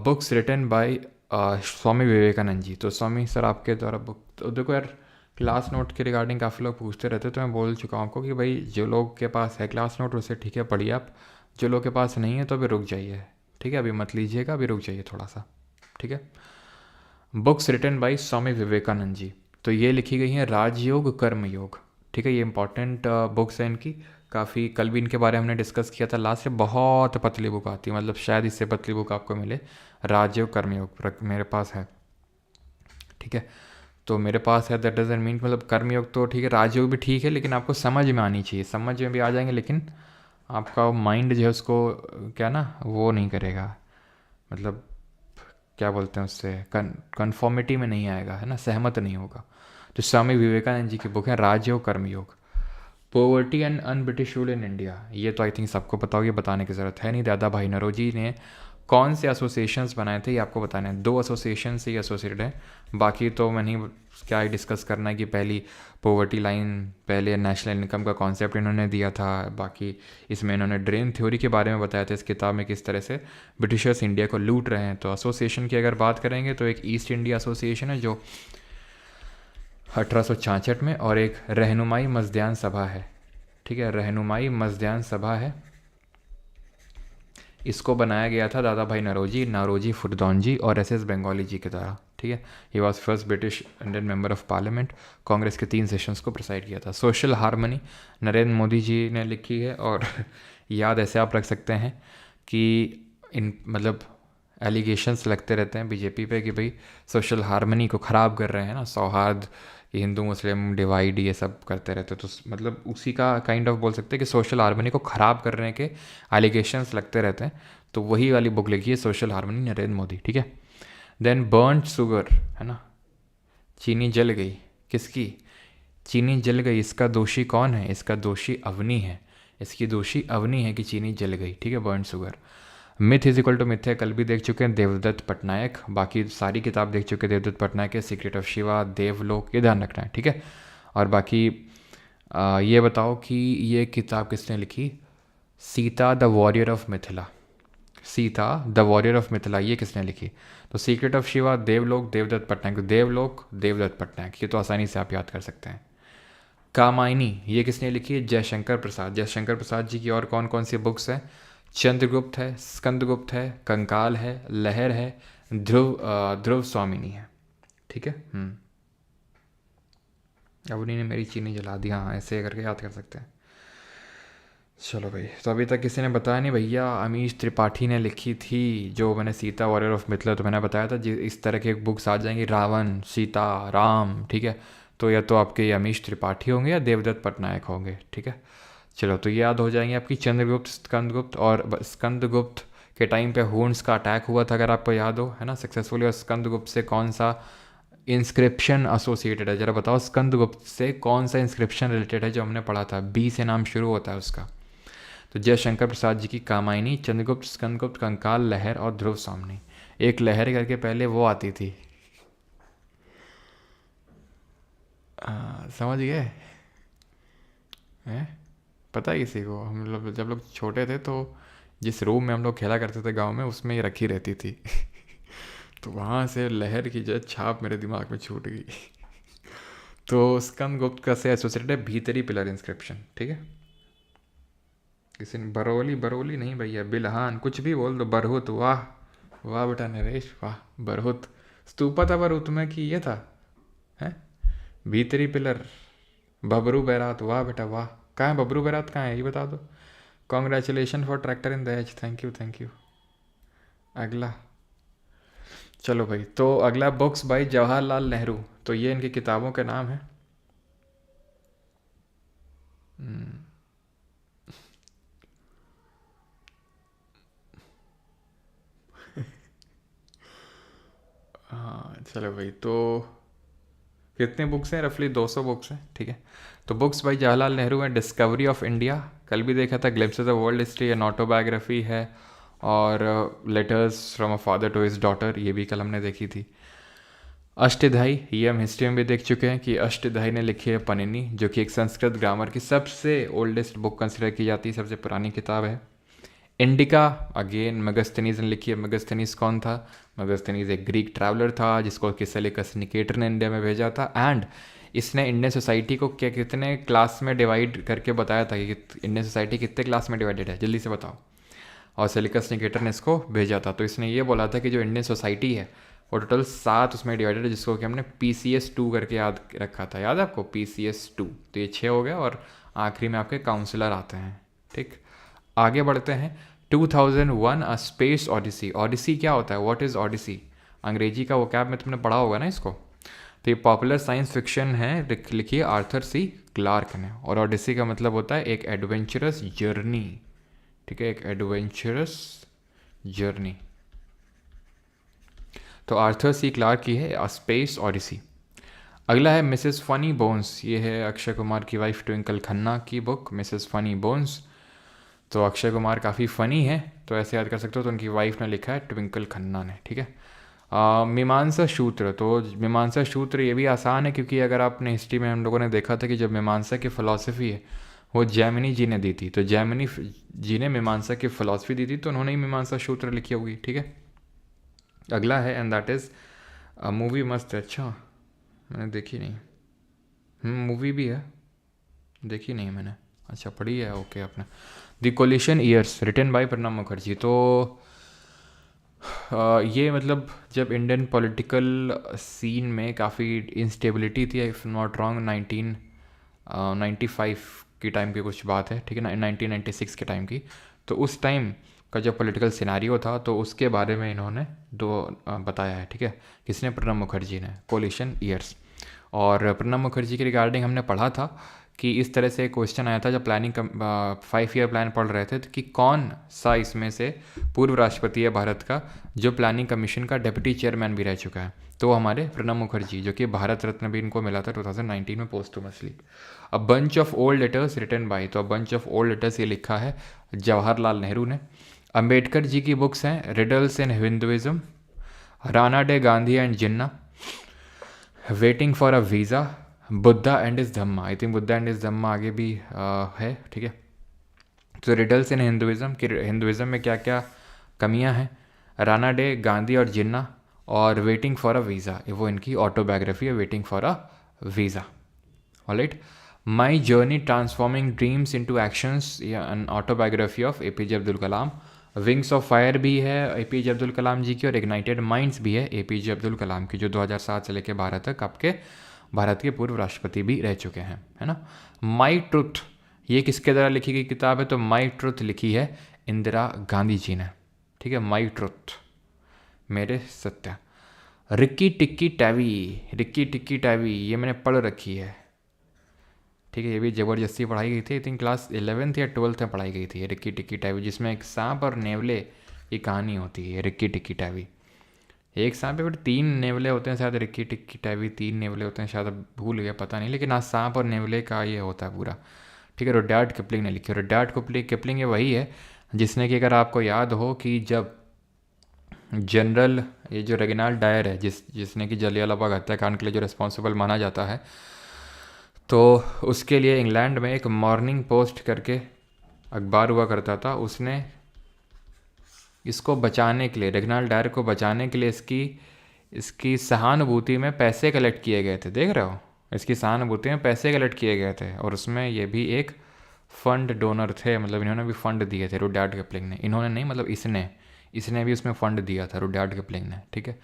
books written by Swami Vivekananda ji. तो स्वामी सर आपके द्वारा बुक, तो देखो यार क्लास नोट के रिगार्डिंग काफ़ी लोग पूछते रहते, तो मैं बोल चुका हूँ आपको कि भाई जो लोग के पास है क्लास नोट उसे ठीक है पढ़िए आप, जो लोग के पास नहीं है तो अभी रुक जाइए। ठीक है, अभी मत लीजिएगा, अभी रुक जाइए थोड़ा सा। ठीक है, books written by Swami Vivekananda ji. तो ये लिखी गई हैं राजयोग कर्मयोग। ठीक है, ये इंपॉर्टेंट बुक्स हैं इनकी काफ़ी। कल भी इनके बारे में हमने डिस्कस किया था लास्ट से। बहुत पतली बुक आती है, मतलब शायद इससे पतली बुक आपको मिले। राजयोग कर्मयोग मेरे पास है। ठीक है, तो मेरे पास है, दैट डजंट मीन मतलब कर्मयोग तो ठीक है, राजयोग भी ठीक है, लेकिन आपको समझ में आनी चाहिए। समझ में भी आ जाएंगे लेकिन आपका माइंड जो है उसको क्या ना, वो नहीं करेगा, मतलब क्या बोलते हैं उससे, कन्फॉर्मिटी में नहीं आएगा, है ना, सहमत नहीं होगा। तो स्वामी विवेकानंद जी की बुक है राजयोग कर्मयोग। Poverty and un British rule in India, ये तो आई थिंक सबको पता होगी, बताने की ज़रूरत है नहीं। दादा भाई नौरोजी ने कौन से एसोसिएशंस बनाए थे ये आपको बताना है। 2 एसोसिएशन से ही एसोसिएटेड है, बाकी तो मैं नहीं क्या ही डिस्कस करना है कि पहली पोवर्टी लाइन, पहले नेशनल इनकम का कॉन्सेप्ट इन्होंने दिया था। बाकी इसमें इन्होंने ड्रेन थ्योरी के बारे में बताया था इस किताब में, किस तरह से ब्रिटिशर्स इंडिया को लूट रहे हैं। तो एसोसिएशन की अगर बात करेंगे तो एक ईस्ट इंडिया एसोसिएशन है जो 1866 में, और एक रहनुमाई मजदयान सभा है। ठीक है, रहनुमाई मजदयान सभा है, इसको बनाया गया था दादा भाई नौरोजी फुरदौनजी और एस बंगाली जी के द्वारा। ठीक है, he was first British Indian member of parliament. Congress के 3 सेशंस को प्रिसाइड किया था। सोशल हारमनी नरेंद्र मोदी जी ने लिखी है। और याद ऐसे आप रख सकते हैं कि इन मतलब एलिगेशंस लगते रहते हैं बीजेपी पे कि भाई सोशल हार्मनी को ख़राब कर रहे हैं ना, सौहार्द, ये हिंदू मुस्लिम डिवाइड ये सब करते रहते हैं। तो मतलब उसी का काइंड ऑफ बोल सकते हैं कि सोशल हार्मनी को ख़राब करने के एलिगेशंस लगते रहते हैं। तो वही वाली बुक लिखी है सोशल हार्मनी, नरेंद्र मोदी, ठीक है। देन बर्न्ड शुगर, है ना, चीनी जल गई, किसकी चीनी जल गई, इसका दोषी कौन है, इसका दोषी अवनी है, इसकी दोषी अवनी है कि चीनी जल गई, ठीक है, burn sugar. Myth is equal to मिथ्या कल भी देख चुके हैं, देवदत्त पटनायक, बाकी सारी किताब देख चुके हैं देवदत्त पटनायक के, सीक्रेट ऑफ शिवा, देवलोक, ये ध्यान रखना है, ठीक है। और बाकी ये बताओ कि ये किताब किसने लिखी, Sita the warrior of Mithila, Sita the warrior of Mithila ये किसने लिखी। तो सीक्रेट ऑफ शिवा, देवलोक, देवदत्त पटनायक, देवलोक देवदत्त पटनायक, ये तो आसानी से आप याद कर सकते हैं। कामायनी ये किसने लिखी है, जयशंकर प्रसाद, जयशंकर प्रसाद जी की। और कौन कौन सी बुक्स हैं, चंद्रगुप्त है, स्कंदगुप्त है, कंकाल है, लहर है, ध्रुव स्वामिनी है, ठीक है। अवनी ने मेरी चीनी जला दी, हाँ ऐसे करके याद कर सकते हैं। चलो भाई, तो अभी तक किसी ने बताया नहीं भैया, अमीश त्रिपाठी ने लिखी थी जो मैंने सीता वॉरियर ऑफ मिथिला, तो मैंने बताया था इस तरह के बुक्स आ जाएंगी, रावण, सीता, राम, ठीक है। तो या तो आपके अमीश त्रिपाठी होंगे या देवदत्त पटनायक होंगे, ठीक है। चलो, तो ये याद हो जाएंगे आपकी चंद्रगुप्त, स्कंदगुप्त। और स्कंदगुप्त के टाइम पे हून्स का अटैक हुआ था, अगर आपको याद हो, है ना, सक्सेसफुली। और स्कंदगुप्त से कौन सा इंस्क्रिप्शन एसोसिएटेड है, जरा बताओ, स्कंदगुप्त से कौन सा इंस्क्रिप्शन रिलेटेड है जो हमने पढ़ा था, बी से नाम शुरू होता है उसका। तो जयशंकर प्रसाद जी की कामायनी, चंद्रगुप्त, स्कंदगुप्त, कंकाल, लहर और ध्रुव सामनी। एक लहर करके पहले वो आती थी, समझ गए हैं, पता है किसी को, हम लोग जब लोग छोटे थे तो जिस रूम में हम लोग खेला करते थे गांव में, उसमें ही रखी रहती थी तो वहाँ से लहर की जो छाप मेरे दिमाग में छूट गई तो स्कंदगुप्त का से एसोसिएटेड है भीतरी पिलर इंस्क्रिप्शन, ठीक है। किसी ने बरौली, बरौली नहीं भैया, बिल्हान, कुछ भी बोल दो, बरहुत, वाह वाह बेटा नरेश, वाह, बरहुत स्तूपा था बरहुत में कि ये था, है भीतरी पिलर, बबरू बैरात, वाह बेटा वाह। कहाँ है बबरू बैरात, कहाँ है ये बता दो। कॉन्ग्रेचुलेशन फॉर ट्रैक्टर इन दहेज, थैंक यू थैंक यू। अगला, चलो भाई, तो अगला बुक्स बाई जवाहरलाल नेहरू, तो ये इनकी किताबों के नाम है। हाँ चलो भाई, तो कितने बुक्स हैं, रफली 200 बुक्स हैं, ठीक है। तो बुक्स बाई जवाहरलाल नेहरू है, डिस्कवरी ऑफ इंडिया, कल भी देखा था, glimpses of world history, an autobiography है, और letters from a father to his daughter, ये भी कल हमने देखी थी। अष्टधाई, ये हम हिस्ट्री में भी देख चुके हैं कि अष्टधाई ने लिखी है पनिनी, जो कि एक संस्कृत ग्रामर की सबसे ओल्डेस्ट बुक कंसिडर की जाती है, सबसे पुरानी किताब है। इंडिका, अगेन मेगास्थनीज ने लिखी है। मेगास्थनीज कौन था, मेगास्थनीज एक ग्रीक ट्रैवलर था जिसको किसलिकस निकेटर ने इंडिया में भेजा था, एंड इसने इंडियन सोसाइटी को क्या कितने क्लास में डिवाइड करके बताया था कि इंडियन सोसाइटी कितने क्लास में डिवाइडेड है, जल्दी से बताओ। और सेलिकस निकेटर ने इसको भेजा था, तो इसने ये बोला था कि जो इंडियन सोसाइटी है वो टोटल 7 उसमें डिवाइडेड है, जिसको कि हमने PCS2 करके याद रखा था, याद है आपको PCS2। तो ये 6 हो गया, और आखिरी में आपके काउंसलर आते हैं, ठीक। आगे बढ़ते हैं, 2001 अ स्पेस ऑडिसी। ऑडिसी क्या होता है, व्हाट इज़ ऑडिसी, अंग्रेजी का वो कैब में तुमने पढ़ा होगा ना इसको। तो ये पॉपुलर साइंस फिक्शन है, लिखी है आर्थर सी क्लार्क ने। और ऑडिसी का मतलब होता है एक एडवेंचरस जर्नी, ठीक है, एक एडवेंचरस जर्नी। तो आर्थर सी क्लार्क की है अ स्पेस ऑडिसी। अगला है मिसेस फनी बोन्स, ये है अक्षय कुमार की वाइफ ट्विंकल खन्ना की बुक, मिसेस फनी बोन्स। तो अक्षय कुमार काफ़ी फ़नी है, तो ऐसे याद कर सकते हो, तो उनकी वाइफ ने लिखा है ट्विंकल खन्ना ने, ठीक है। मीमांसा सूत्र, तो मीमांसा सूत्र ये भी आसान है, क्योंकि अगर आपने हिस्ट्री में हम लोगों ने देखा था कि जब मीमांसा की फ़िलासफ़ी है वो जैमिनी जी ने दी थी, तो जैमिनी जी ने मीमांसा की फ़िलासफ़ी दी थी, तो उन्होंने ही मीमांसा सूत्र लिखी होगी, ठीक है। अगला है, एंड दैट इज़ मूवी मस्त है, अच्छा मैंने देखी नहीं, मूवी भी है, देखी नहीं मैंने, अच्छा पढ़ी है, ओके। अपना the coalition years, written by Pranab Mukherjee. तो ये मतलब जब इंडियन पॉलिटिकल सीन में काफ़ी इंस्टेबिलिटी थी, इफ़ नॉट रॉन्ग 1995 की टाइम की कुछ बात है, ठीक है ना, 1996 के टाइम की। तो उस टाइम का जो पॉलिटिकल सिनारियो था, तो उसके बारे में इन्होंने बताया है, ठीक है। किसने? प्रणब मुखर्जी ने, कोलिशन ईयर्स। और प्रणब मुखर्जी के रिगार्डिंग हमने पढ़ा था कि इस तरह से क्वेश्चन आया था जब 5 ईयर प्लान पढ़ रहे थे, तो कि कौन सा इसमें से पूर्व राष्ट्रपति है भारत का जो प्लानिंग कमीशन का डेप्यूटी चेयरमैन भी रह चुका है। तो हमारे प्रणब मुखर्जी, जो कि भारत रत्न भी इनको मिला था 2019 में posthumously. A bunch of old letters written by, तो a bunch of old letters ये लिखा है जवाहरलाल नेहरू ने। अम्बेडकर जी की बुक्स हैं riddles in Hinduism, Ranade Gandhi and Jinnah, waiting for a visa, Buddha and his Dhamma. I think Buddha and his Dhamma आगे भी है, ठीक है। तो रिडल्स इन हिंदुइज्म कि हिंदुइज्म में क्या क्या कमियां हैं, राणा डे, गांधी और जिन्ना, और वेटिंग फॉर अ वीज़ा, वो इनकी ऑटोबायोग्राफी है, waiting for a visa. Alright, my journey transforming dreams into actions, an autobiography of APJ Abdul Kalam. Wings of fire भी है एपीजे अब्दुल कलाम जी की, और इग्नाइटेड माइंड्स भी है एपीजे अब्दुल कलाम की, जो 2007 से लेकर 12 तक आपके भारत के पूर्व राष्ट्रपति भी रह चुके हैं, है ना। माई ट्रुथ, ये किसके द्वारा लिखी गई किताब है? तो माई ट्रुथ लिखी है इंदिरा गांधी जी ने, ठीक है। माई ट्रुथ, मेरे सत्य। रिक्की टिक्की टैवी, रिक्की टिक्की टैवी ये मैंने पढ़ रखी है, ठीक है। ये भी ज़बरदस्ती पढ़ाई गई थी, आई थिंक क्लास 11th या 12th में पढ़ाई गई थी रिक्की टिक्की टैवी, जिसमें एक सांप और नेवले की कहानी होती है, रिक्की टिक्की टैवी। एक सांप है बट 3 नेवले होते हैं शायद, रिक्की टिक्की टैवी 3 नेवले होते हैं शायद, अब भूल गया, पता नहीं, लेकिन आज सांप और नेवले का ये होता है पूरा, ठीक है। रुडयार्ड किपलिंग ने लिखी। रुडयार्ड किपलिंग ये वही है जिसने कि, अगर आपको याद हो कि जब जनरल ये जो रेगिनाल्ड डायर है, जिसने कि जलियांवाला बाग हत्याकांड के लिए जो रिस्पॉन्सिबल माना जाता है, तो उसके लिए इंग्लैंड में एक मॉर्निंग पोस्ट करके अखबार हुआ करता था, उसने इसको बचाने के लिए, रेगिनाल्ड डायर को बचाने के लिए इसकी सहानुभूति में पैसे कलेक्ट किए गए थे, देख रहे हो, इसकी सहानुभूति में पैसे कलेक्ट किए गए थे, और उसमें ये भी एक फंड डोनर थे, मतलब इन्होंने भी फंड दिए थे रुडयार्ड किपलिंग ने, इन्होंने नहीं मतलब इसने भी उसमें फ़ंड दिया था रुडयार्ड किपलिंग ने, ठीक है।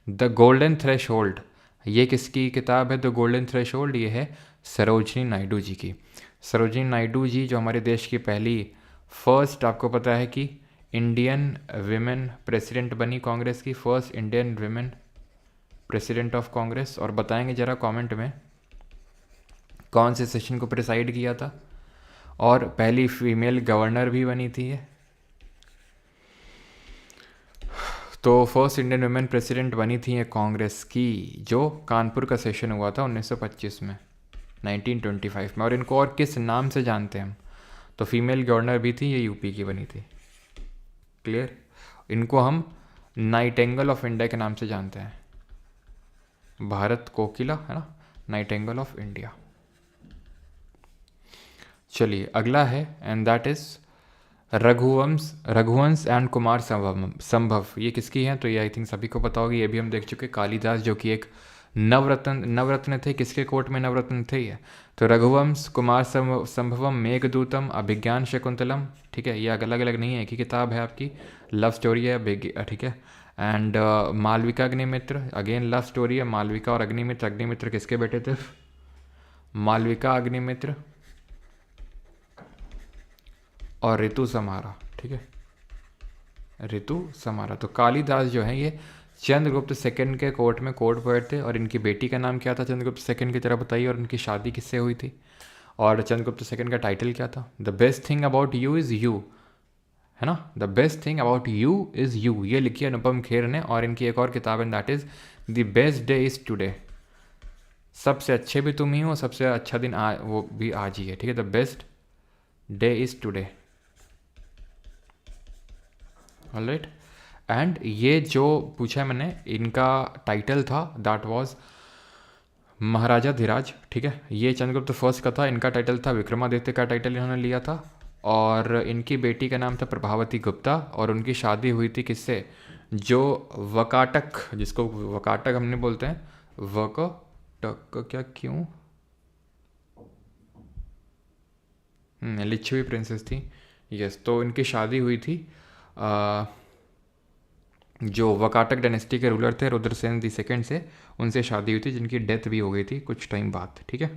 द गोल्डन थ्रेशोल्ड, ये किसकी किताब है? द गोल्डन थ्रेशोल्ड ये है सरोजनी नायडू जी की। सरोजनी नायडू जी जो हमारे देश की पहली फर्स्ट, आपको पता है कि इंडियन विमेन प्रेसिडेंट बनी कांग्रेस की, first Indian women president of Congress. और बताएंगे ज़रा कमेंट में कौन से सेशन को प्रिसाइड किया था, और पहली फीमेल गवर्नर भी बनी थी ये। तो फर्स्ट इंडियन वुमेन प्रेसिडेंट बनी थी ये कांग्रेस की, जो कानपुर का सेशन हुआ था 1925 में, 1925 में। और इनको और किस नाम से जानते हैं हम? तो फीमेल गवर्नर भी थी, ये यूपी की बनी थी, क्लियर। इनको हम नाइटेंगल ऑफ इंडिया के नाम से जानते हैं, भारत कोकिला, है ना, नाइटेंगल ऑफ इंडिया। चलिए अगला है, and that is Raghuvansh and Kumar संभव। ये किसकी है? तो ये आई थिंक सभी को पता होगी, ये भी हम देख चुके। कालिदास जो कि एक नवरत्न थे, किसके कोर्ट में नवरत्न थे ये? तो रघुवंश, कुमार संभवम, मेघदूतम, अभिज्ञान शकुंतलम, ठीक है। ये अलग अलग नहीं है, एक ही किताब है आपकी, लव स्टोरी है, ठीक है। And Malavika Agnimitra, again love story है, मालविका और अग्निमित्र। अग्निमित्र किसके बेटे थे? मालविका अग्निमित्र और ऋतु समारा, ठीक है, ऋतु समारा। तो कालिदास जो है ये चंद्रगुप्त सेकंड के कोर्ट में कोर्ट पोएट थे, और इनकी बेटी का नाम क्या था चंद्रगुप्त सेकंड की तरह बताइए, और इनकी शादी किससे हुई थी, और चंद्रगुप्त सेकंड का टाइटल क्या था? The best thing about you is you, है ना, the best thing about you is you, ये लिखी है अनुपम खेर ने। और इनकी एक और किताब है, that is the best day is today, सबसे अच्छे भी तुम ही हो, सबसे अच्छा दिन वो भी आज ही है, ठीक है। The best day is today, alright. And ये जो पूछा है मैंने, इनका टाइटल था दैट वाज महाराजा धीराज, ठीक है। ये चंद्रगुप्त फर्स्ट का था, इनका टाइटल था विक्रमादित्य का टाइटल इन्होंने लिया था। और इनकी बेटी का नाम था प्रभावती गुप्ता, और उनकी शादी हुई थी किससे? जो वकाटक, जिसको वकाटक हमने बोलते हैं, वकाटक क्या क्यों, लिच्छवी प्रिंसेस थी, यस। तो इनकी शादी हुई थी जो वकाटक डायनेस्टी के रूलर थे रुद्रसेन दी सेकेंड से, उनसे शादी हुई थी, जिनकी डेथ भी हो गई थी कुछ टाइम बाद, ठीक है।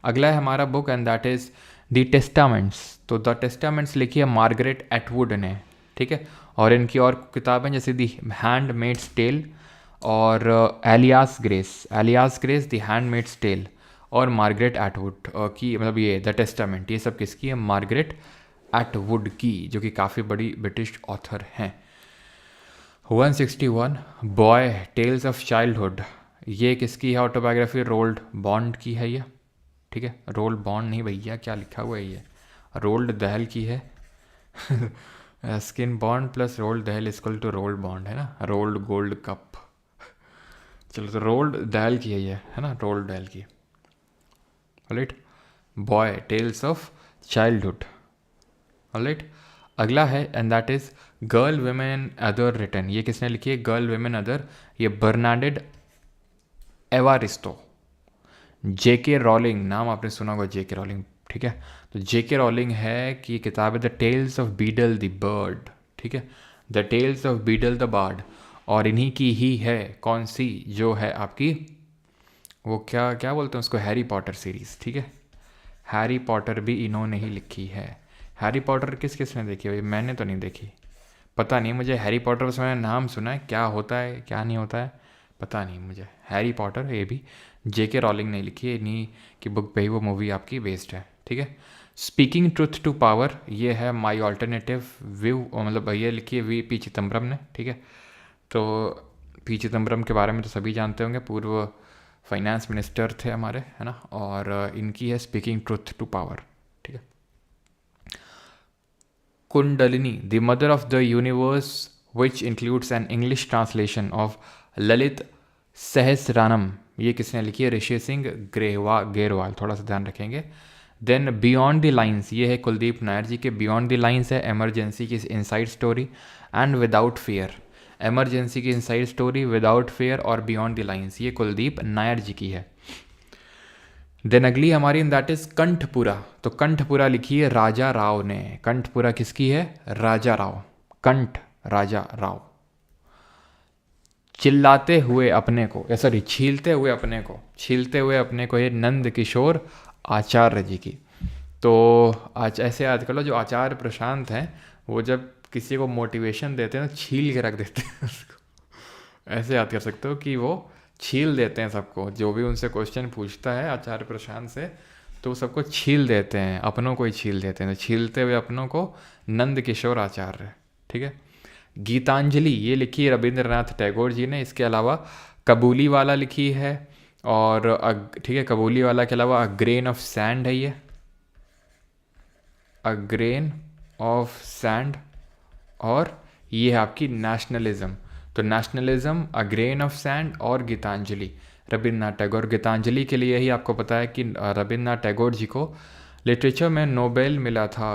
अगला है हमारा book, and that is the testaments. तो द टेस्टामेंट्स लिखी है मार्गरेट एटवुड ने, ठीक है। और इनकी और किताबें जैसे दी हैंडमेड्स टेल और alias grace the handmaid's tale और मार्गरेट एटवुड की, मतलब ये द टेस्टामेंट, ये सब किसकी है? मार्गरेट एटवुड की, जो कि काफ़ी बड़ी ब्रिटिश ऑथर हैं। 161 बॉय टेल्स ऑफ चाइल्डहुड, ये किसकी है ऑटोबायोग्राफी? रोल्ड बॉन्ड की है ये, ठीक है। रोल्ड बॉन्ड नहीं भैया, क्या लिखा हुआ है ये? रोल्ड दहल की है। Ruskin Bond plus Roald Dahl equal to Roald Bond है ना, रोल्ड गोल्ड कप। चलो तो रोल्ड दहल की है ये, है ना, रोल्ड दहल की। Alright, boy tales of childhood. Alright, अगला है and that is girl women other return, ये किसने लिखी है? गर्ल विमेन अदर, ये बर्नाडेट एवारिस्टो। जेके रॉलिंग, नाम आपने सुना होगा जेके रॉलिंग, ठीक है। तो जेके रॉलिंग है कि किताब है the tales of Beedle the bard, ठीक है, the tales of Beedle the bard. और इन्हीं की ही है कौन सी? जो है आपकी वो क्या क्या बोलते हैं उसको, हैरी पॉटर सीरीज़, ठीक है। हैरी पॉटर भी इन्होंने ही लिखी है। हैरी पॉटर किस किस ने देखी भाई? मैंने तो नहीं देखी, पता नहीं मुझे। हैरी पॉटर बस मैंने नाम सुना है, क्या होता है क्या नहीं होता है पता नहीं मुझे। हैरी पॉटर ये भी जेके रॉलिंग ने लिखी है, इन्हीं की बुक पे ही वो मूवी आपकी बेस्ड है, ठीक है। स्पीकिंग ट्रुथ टू पावर, ये है माय ऑल्टरनेटिव व्यू, मतलब ये लिखी है वी पी चिदम्बरम ने, ठीक है। तो पी चिदम्बरम के बारे में तो सभी जानते होंगे, पूर्व फाइनेंस मिनिस्टर थे हमारे, है ना। और इनकी है स्पीकिंग ट्रुथ टू पावर, ठीक है। Kundalini the mother of the universe which includes an English translation of Lalita Sahasranama, ये किसने लिखी है? ऋषि सिंह गेरवाल, थोड़ा सा ध्यान रखेंगे। देन बियॉन्ड द लाइन्स, ये है कुलदीप नायर जी के बियॉन्ड द लाइन्स है इमरजेंसी की inside story and without fear. Emergency की इनसाइड स्टोरी, विदाउट फियर और बियॉन्ड द लाइन्स, ये कुलदीप नायर जी की है। देन अगली हमारी इन दैट इज कंठपुरा, तो कंठपुरा लिखी है राजा राव ने। कंठपुरा किसकी है? राजा राव, कंठ राजा राव। चिल्लाते हुए अपने को, या सॉरी छीलते हुए अपने को, छीलते हुए अपने को, ये नंद किशोर आचार्य जी की। तो आज ऐसे याद कर लो, जो आचार्य प्रशांत हैं वो जब किसी को मोटिवेशन देते हैं तो छील के रख देते हैं उसको, ऐसे याद कर सकते हो कि वो छील देते हैं सबको, जो भी उनसे क्वेश्चन पूछता है आचार्य प्रशांत से तो सबको छील देते हैं, अपनों को ही छील देते हैं। तो छीलते हुए अपनों को नंद किशोर आचार्य, ठीक है। गीतांजलि ये लिखी है रविंद्रनाथ टैगोर जी ने। इसके अलावा कबूली वाला लिखी है, और ठीक है, कबूली वाला के अलावा अ ग्रेन ऑफ सैंड है ये, अ ग्रेन ऑफ सैंड। और ये है आपकी नेशनलिज्म, तो nationalism, a grain of sand और गीतांजलि रविन्द्रनाथ टैगोर। गीतांजलि के लिए ही आपको पता है कि रविन्द्रनाथ टैगोर जी को लिटरेचर में नोबेल मिला था,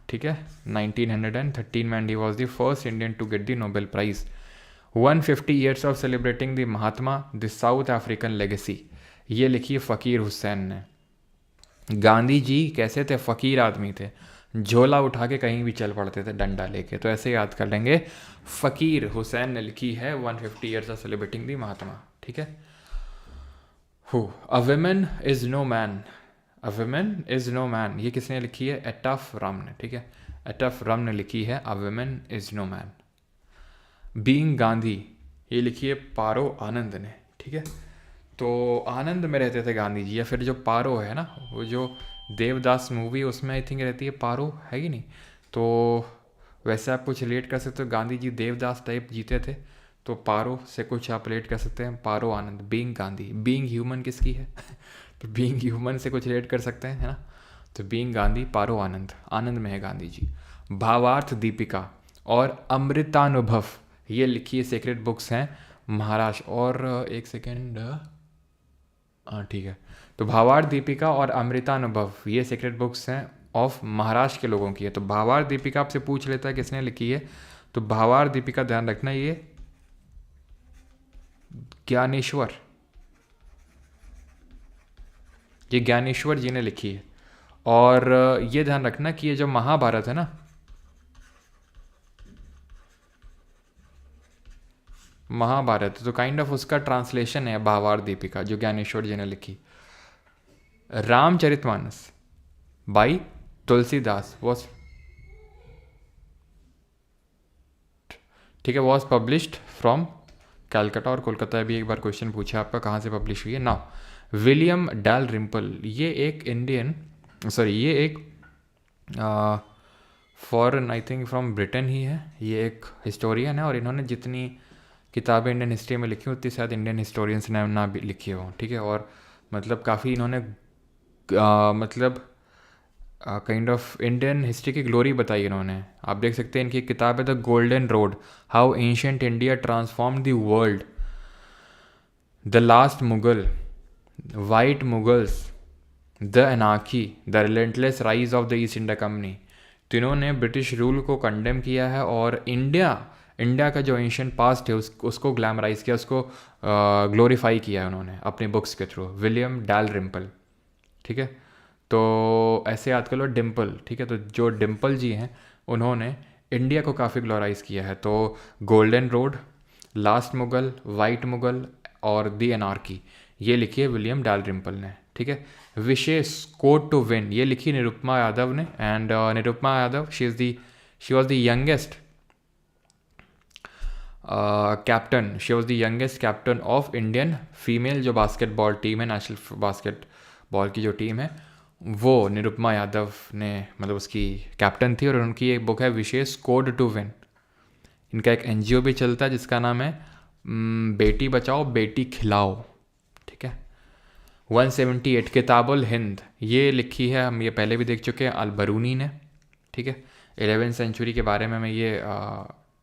ठीक है, 1913 में, and he was the first Indian to get the Nobel prize. 150 years of celebrating the Mahatma the South African legacy, ये लिखी फ़कीर हुसैन ने। गांधी जी कैसे थे? फ़कीर आदमी थे, झोला उठा के कहीं भी चल पड़ते थे डंडा लेके, तो ऐसे याद कर लेंगे। फ़कीर हुसैन ने लिखी है 150 years of celebrating the Mahatma, ठीक है। Who a women is no man, a women is no man, ये किसने लिखी है? एटफ रम ने, ठीक है, एटफ रम ने लिखी है a women is no man. Being Gandhi, ये लिखी है पारो आनंद ने, ठीक है। तो आनंद में रहते थे गांधी जी, या फिर जो पारो है ना, वो जो देवदास मूवी उसमें आई थिंक रहती है पारो, है कि नहीं? तो वैसे आप कुछ रिलेट कर सकते हो, गांधी जी देवदास टाइप जीते थे, तो पारो से कुछ आप रिलेट कर सकते हैं। पारो आनंद, बीइंग गांधी, बीइंग ह्यूमन किसकी है? तो बीइंग ह्यूमन से कुछ रिलेट कर सकते हैं, है ना। तो बीइंग गांधी, पारो आनंद, आनंद में है गांधी जी। भावार्थ दीपिका और अमृतानुभव, ये लिखी है सेक्रेट बुक्स हैं महाराष्ट्र। और एक सेकेंड, हाँ ठीक है, तो भावार्थ दीपिका और अमृतानुभव ये सीक्रेट बुक्स हैं ऑफ महाराष्ट्र के लोगों की है। तो भावार्थ दीपिका आपसे पूछ लेता है किसने लिखी है, तो भावार्थ दीपिका ध्यान रखना ये ज्ञानेश्वर, ये ज्ञानेश्वर जी ने लिखी है। और ये ध्यान रखना कि ये जो महाभारत है ना, महाभारत तो काइंड ऑफ उसका ट्रांसलेशन है भावार्थ दीपिका, जो ज्ञानेश्वर जी ने लिखी। रामचरितमानस बाई तुलसीदास वॉज, ठीक है, वॉज पब्लिश्ड फ्रॉम कैलकाटा, और कोलकाता भी एक बार क्वेश्चन पूछा आपका कहाँ से पब्लिश हुई है। नाउ विलियम डैलरिम्पल, ये एक इंडियन, सॉरी ये एक foreign, I think from Britain ही है। ये एक हिस्टोरियन है, और इन्होंने जितनी किताबें इंडियन हिस्ट्री में लिखी उतनी शायद इंडियन हिस्टोरियंस ने ना भी लिखी हो। ठीक है, और मतलब काफ़ी इन्होंने मतलब काइंड ऑफ इंडियन हिस्ट्री की ग्लोरी बताई इन्होंने। आप देख सकते हैं इनकी एक किताब है the golden road, how ancient India transform the world, the last Mughal, white Mughals, the अनाकी, the relentless rise of the East India Company. तो इन्होंने ब्रिटिश रूल को कंडेम किया है, और इंडिया का जो एंशिएंट पास्ट है उसको ग्लैमराइज किया, उसको ग्लोरीफाई किया है उन्होंने अपनी बुक्स के थ्रू। विलियम डैलरिम्पल, ठीक है। तो ऐसे याद कर लो डिम्पल, ठीक है। तो जो डिम्पल जी हैं उन्होंने इंडिया को काफ़ी ग्लोराइज किया है। तो golden road, last Mughal, white Mughal और दी एनार्की, ये लिखी है विलियम डैलरिम्पल ने, ठीक है। विशेष कोड टू विन, ये लिखी निरुपमा यादव ने। And Nirupama Yadav, she was the youngest captain, she was the youngest captain of Indian female जो बास्केटबॉल टीम है, नेशनल बास्केटबॉल की जो टीम है, वो निरुपमा यादव ने मतलब उसकी कैप्टन थी। और उनकी एक बुक है विशेष कोड टू विन। इनका एक एनजीओ भी चलता है जिसका नाम है बेटी बचाओ बेटी खिलाओ, ठीक है। 178 किताबुल हिंद, ये लिखी है, हम ये पहले भी देख चुके हैं, अल-बरूनी ने, ठीक है। 11वीं सेंचुरी के बारे में मैं ये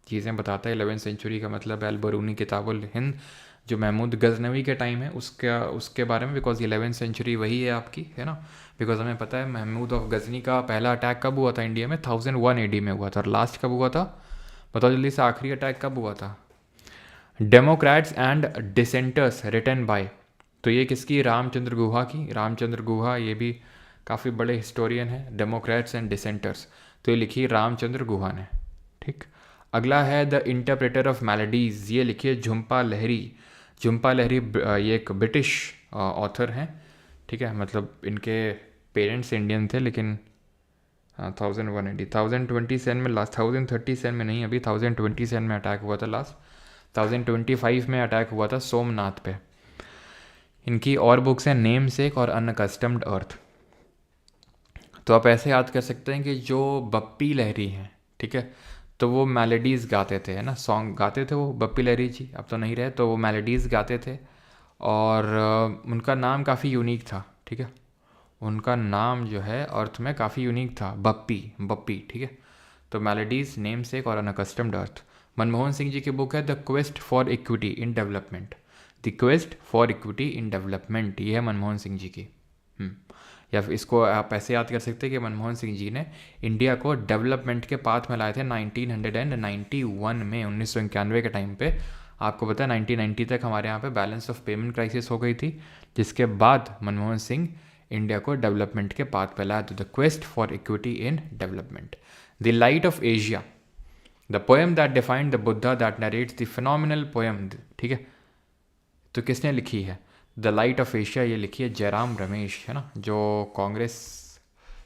चीज़ें बताता है। 11वीं सेंचुरी का मतलब अल-बरूनी किताबुल हिंद जो महमूद गजनवी के टाइम है उसके बारे में, बिकॉज 11वीं सेंचुरी वही है आपकी, है ना। बिकॉज हमें पता है महमूद ऑफ गजनी का पहला अटैक कब हुआ था इंडिया में, 1001 AD में हुआ था। और लास्ट कब हुआ था बताओ जल्दी से, आखिरी अटैक कब हुआ था। Democrats and dissenters written by, तो ये किसकी, रामचंद्र गुहा की। रामचंद्र गुहा ये भी काफ़ी बड़े हिस्टोरियन है। डेमोक्रेट्स एंड डिसेंटर्स, तो ये लिखी रामचंद्र गुहा ने, ठीक। अगला है द इंटरप्रेटर ऑफ मेलोडीज़, ये लिखी है झुम्पा लहरी। झुम्पा लहरी ये एक ब्रिटिश ऑथर हैं, ठीक है। मतलब इनके पेरेंट्स इंडियन थे, लेकिन 1180 1027 में लास्ट, 1037 में नहीं, अभी 1027 में अटैक हुआ था लास्ट। 1025 में अटैक हुआ था सोमनाथ पे। इनकी और बुक्स हैं नेम सेक और अनकस्टम्ड अर्थ। तो आप ऐसे याद कर सकते हैं कि जो बप्पी लहरी हैं, ठीक है, तो वो मेलोडीज़ गाते थे, है ना, सॉन्ग गाते थे वो बप्पी लहरी जी, अब तो नहीं रहे। तो वो मेलोडीज़ गाते थे, और उनका नाम काफ़ी यूनिक था, ठीक है। उनका नाम जो है अर्थ में काफ़ी यूनिक था, बप्पी, ठीक है। तो मेलोडीज़, नेम सेक और अनकस्टम्ड अर्थ। मनमोहन सिंह जी की बुक है the quest for equity in development, the quest for equity in development, ये है मनमोहन सिंह जी की। या फिर इसको आप ऐसे याद कर सकते हैं कि मनमोहन सिंह जी ने इंडिया को डेवलपमेंट के पाथ में लाए थे 1991 में, 1991 के टाइम पे। आपको पता है 1990 तक हमारे यहाँ पे बैलेंस ऑफ पेमेंट क्राइसिस हो गई थी, जिसके बाद मनमोहन सिंह इंडिया को डेवलपमेंट के पाथ पे लाया। तो the quest for equity in development, the light of Asia, the poem that defined the Buddha that narrates the phenomenal poem, ठीक है। तो किसने लिखी है द लाइट ऑफ एशिया, ये लिखी है जयराम रमेश, है ना, जो कांग्रेस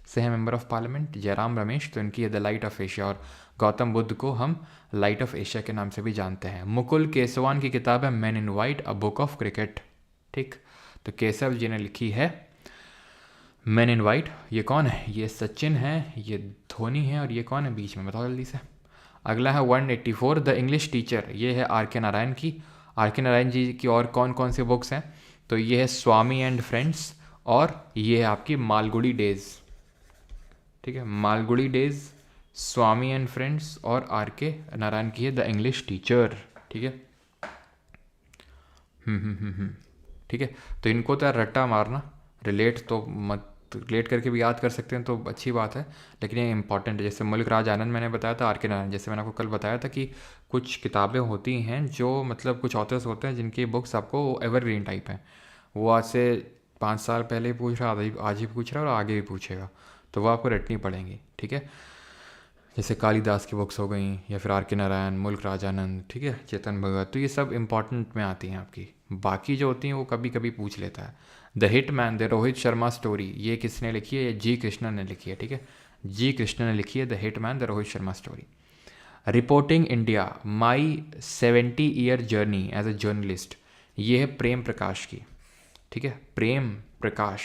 से है member of parliament, Jairam Ramesh. तो इनकी है द लाइट ऑफ एशिया। और गौतम बुद्ध को हम लाइट ऑफ एशिया के नाम से भी जानते हैं। मुकुल केसवान की किताब है man in white, a book of cricket, ठीक। तो केशव जी ने लिखी है मैन इन वाइट। ये कौन है, ये सचिन है, ये धोनी है, और ये कौन है बीच में, बताओ जल्दी से। अगला है 184 द इंग्लिश टीचर, ये है R.K. नारायण की। R.K. नारायण जी की और कौन कौन सी बुक्स हैं, तो ये है स्वामी एंड फ्रेंड्स, और ये है आपकी मालगुडी डेज, ठीक है। Malgudi days, Swami and friends, और R.K. नारायण की है द इंग्लिश टीचर, ठीक है। ठीक है। तो इनको तो रट्टा मारना, रिलेट तो मत, रिलेट करके भी याद कर सकते हैं तो अच्छी बात है, लेकिन ये इंपॉर्टेंट है। जैसे मुल्क राज आनंद मैंने बताया था, R.K. नारायण, जैसे मैंने आपको कल बताया था कि कुछ किताबें होती हैं जो मतलब कुछ ऑथर्स होते हैं जिनकी बुक्स आपको एवरग्रीन टाइप हैं। वो आज से 5 साल पहले ही पूछ रहा, आज ही पूछ रहा है, और आगे भी पूछेगा, तो वो आपको रटनी पड़ेंगी, ठीक है। जैसे कालिदास की बुक्स हो गई, या फिर R.K. नारायण, मुल्क राज आनंद, ठीक है, चेतन भगत, तो ये सब इंपॉर्टेंट में आती हैं आपकी। बाकी जो होती हैं वो कभी कभी पूछ लेता है। The hitman, the Rohit Sharma story, ये किसने लिखी है, ये जी कृष्णन ने लिखी है, ठीक है। जी कृष्णन ने लिखी है the hitman, the Rohit Sharma story. Reporting India my 70 year journey as a journalist, ये है प्रेम प्रकाश की, ठीक है, प्रेम प्रकाश।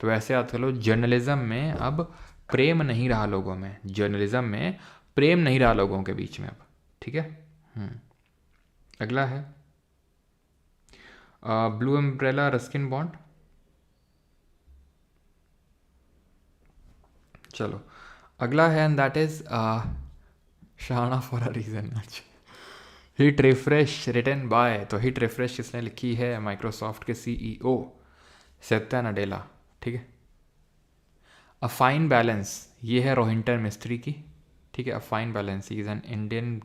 तो ऐसे याद कर लो, जर्नलिज्म में अब प्रेम नहीं रहा लोगों में, जर्नलिज्म में प्रेम नहीं रहा लोगों के बीच में अब, ठीक है। अगला है ब्लू अम्ब्रेला रस्किन बॉन्ड। चलो अगला है, एंड दैट इज शाना for a reason. Hit refresh written by, तो हिट रिफ्रेश किसने लिखी है? माइक्रोसॉफ्ट के सीईओ सत्या नडेला, ठीक है। अ फाइन बैलेंस, ये है रोहिंटन मिस्त्री की, ठीक है। A fine balance, is an Indian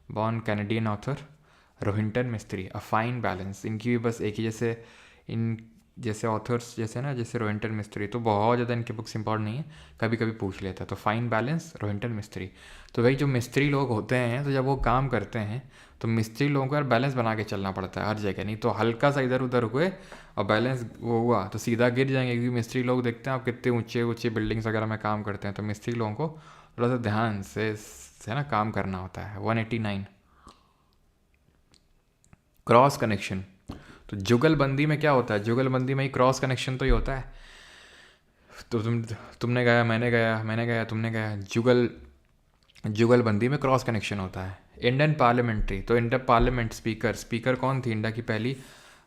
born Canadian author Rohinton Mistry. A fine balance, इनकी भी बस एक ही जैसे, इन जैसे ऑथर्स जैसे ना, जैसे रोहिंटन मिस्त्री, तो बहुत ज़्यादा इनके बुक्स इंपॉर्टेंट नहीं है, कभी कभी पूछ लेता है। तो फाइन बैलेंस रोहिंटन मिस्त्री। तो भाई जो मिस्त्री लोग होते हैं, तो जब वो काम करते हैं तो मिस्त्री लोगों को यार बैलेंस बना के चलना पड़ता है हर जगह, नहीं तो हल्का सा इधर उधर हुए और बैलेंस वो हुआ तो सीधा गिर जाएंगे। क्योंकि मिस्त्री लोग देखते हैं आप कितने ऊंचे ऊंचे बिल्डिंग्स वगैरह में काम करते हैं, तो मिस्त्री लोगों को थोड़ा सा ध्यान से ना काम करना होता है। 189 क्रॉस कनेक्शन। तो जुगलबंदी में क्या होता है? जुगलबंदी में ही क्रॉस कनेक्शन तो ही होता है। तो तुमने गाया, मैंने गाया, मैंने गाया, तुमने गाया, जुगलबंदी में क्रॉस कनेक्शन होता है। इंडियन पार्लियामेंट्री, तो इंडियन पार्लियामेंट स्पीकर, स्पीकर कौन थी इंडिया की पहली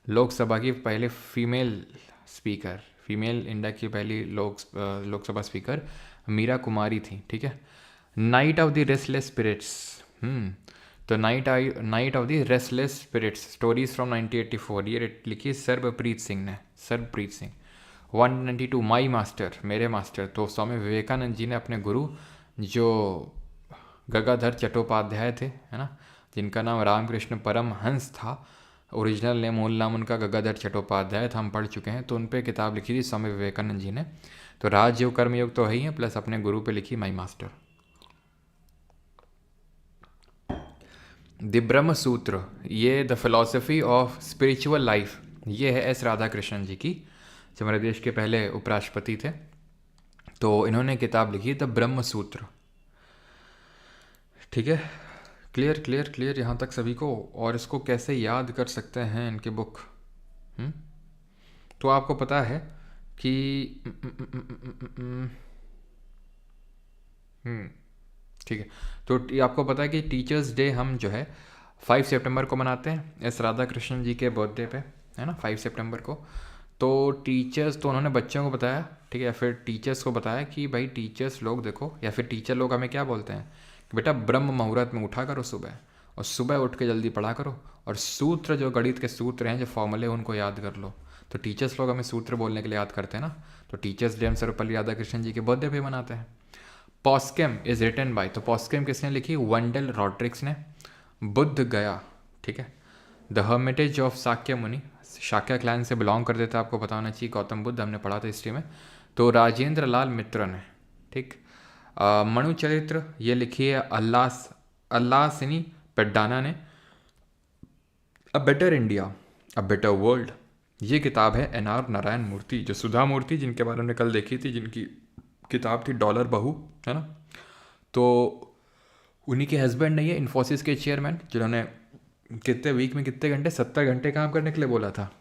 लोकसभा की पहले फीमेल स्पीकर, फीमेल इंडिया की पहली लोकसभा स्पीकर मीरा कुमारी थी, ठीक है। Night of the restless spirits, तो night of the restless spirits stories from 1984, ये लिखी सर्वप्रीत सिंह ने, सर्वप्रीत सिंह। 192 माई मास्टर, मेरे मास्टर, तो स्वामी विवेकानंद जी ने अपने गुरु जो गंगाधर चट्टोपाध्याय थे, है ना, जिनका नाम रामकृष्ण परमहंस था, ओरिजिनल नेम मूल नाम उनका गंगाधर चट्टोपाध्याय था, हम पढ़ चुके हैं। तो उन पे किताब लिखी थी स्वामी विवेकानंद जी ने। तो राजयोग कर्मयोग तो है ही है, प्लस अपने गुरु पे लिखी माई मास्टर। द ब्रह्म सूत्र, ये the philosophy of spiritual life, ये है एस राधाकृष्णन जी की, जो हमारे देश के पहले उपराष्ट्रपति थे। तो इन्होंने किताब लिखी द ब्रह्म सूत्र, ठीक है। क्लियर क्लियर क्लियर यहाँ तक सभी को। और इसको कैसे याद कर सकते हैं इनके बुक? तो आपको पता है कि ठीक है, तो आपको पता है कि टीचर्स डे हम जो है 5 सितंबर को मनाते हैं, एस राधाकृष्णन जी के बर्थडे पे, है ना, 5 सितंबर को। तो टीचर्स, तो उन्होंने बच्चों को बताया, ठीक है, या फिर टीचर्स को बताया कि भाई टीचर्स लोग देखो, या फिर टीचर लोग हमें क्या बोलते हैं कि बेटा ब्रह्म मुहूर्त में उठा करो सुबह, और सुबह उठ के जल्दी पढ़ा करो, और सूत्र जो गणित के सूत्र हैं, जो फॉर्मूले उनको याद कर लो। तो टीचर्स लोग हमें सूत्र बोलने के लिए याद करते हैं ना। तो टीचर्स डे हम सर्वपल्ली राधाकृष्णन जी के बर्थडे पे मनाते हैं। पॉस्केम इज रिटन बाय, तो पॉस्केम किसने लिखी? वेंडल रॉड्रिक्स ने। बुद्ध गया, ठीक है, द हर्मिटेज ऑफ शाक्य मुनि, शाक्य क्लैन से बिलोंग करते थे, आपको पता होना चाहिए, गौतम बुद्ध, हमने पढ़ा था हिस्ट्री में। तो राजेंद्र लाल मित्र ने, ठीक। मनु चरित्र, ये लिखी है अल्लासिनी पेड्डाना ने। A better India a better world, ये किताब है एन.आर. नारायण मूर्ति, जो सुधा मूर्ति, जिनके बारे में कल देखी थी, जिनकी किताब थी डॉलर बहू, है ना। तो उन्हीं के हस्बैंड ने, ये इन्फोसिस के चेयरमैन, जिन्होंने कितने वीक में कितने घंटे, 70 घंटे काम करने के लिए बोला था,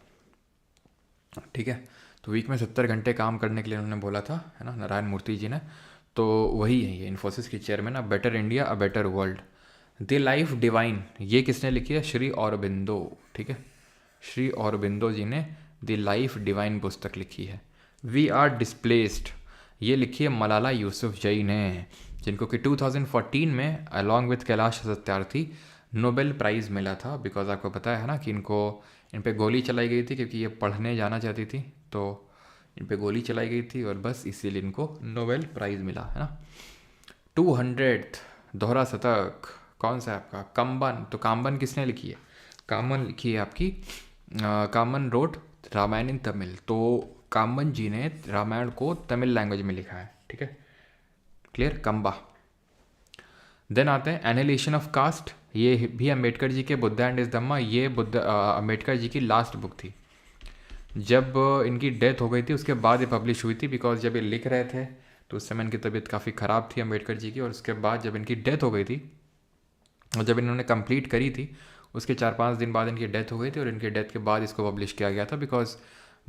ठीक है। तो वीक में 70 घंटे काम करने के लिए उन्होंने बोला था, है ना, नारायण मूर्ति जी ने। तो वही है ये इन्फोसिस की chairman. A better India a better world. The life divine, ये किसने लिखी है? श्री औरबिंदो, ठीक है, श्री औरबिंदो जी ने द लाइफ डिवाइन पुस्तक लिखी है। वी आर डिस्प्लेस्ड, ये लिखी है मलाला यूसुफजई ने, जिनको कि 2014 में along with Kailash Satyarthi Nobel prize मिला था। बिकॉज आपको पता है ना कि इन पे गोली चलाई गई थी, क्योंकि ये पढ़ने जाना चाहती थी, तो इन पे गोली चलाई गई थी, और बस इसीलिए इनको नोबेल प्राइज़ मिला, है ना। 200 दोहरा शतक कौन सा है आपका? काम्बन, तो काम्बन किसने लिखी है? काम्बन लिखी है आपकी काम्बन रोड रामायण इन तमिल, तो काम्बन जी ने रामायण को तमिल लैंग्वेज में लिखा है, ठीक है, क्लियर, कंबा। देन आते हैं एनालिसिस ऑफ कास्ट, ये भी अम्बेडकर जी के बुद्ध एंड इस धम्मा, ये अम्बेडकर जी की लास्ट बुक थी। जब इनकी डेथ हो गई थी उसके बाद ये पब्लिश हुई थी, बिकॉज जब ये लिख रहे थे तो उस समय इनकी तबीयत काफ़ी ख़राब थी अम्बेडकर जी की, और उसके बाद जब इनकी डेथ हो गई थी और जब इन्होंने कंप्लीट करी थी उसके 4-5 दिन बाद इनकी डेथ हो गई थी, और इनकी डेथ के बाद इसको पब्लिश किया गया था बिकॉज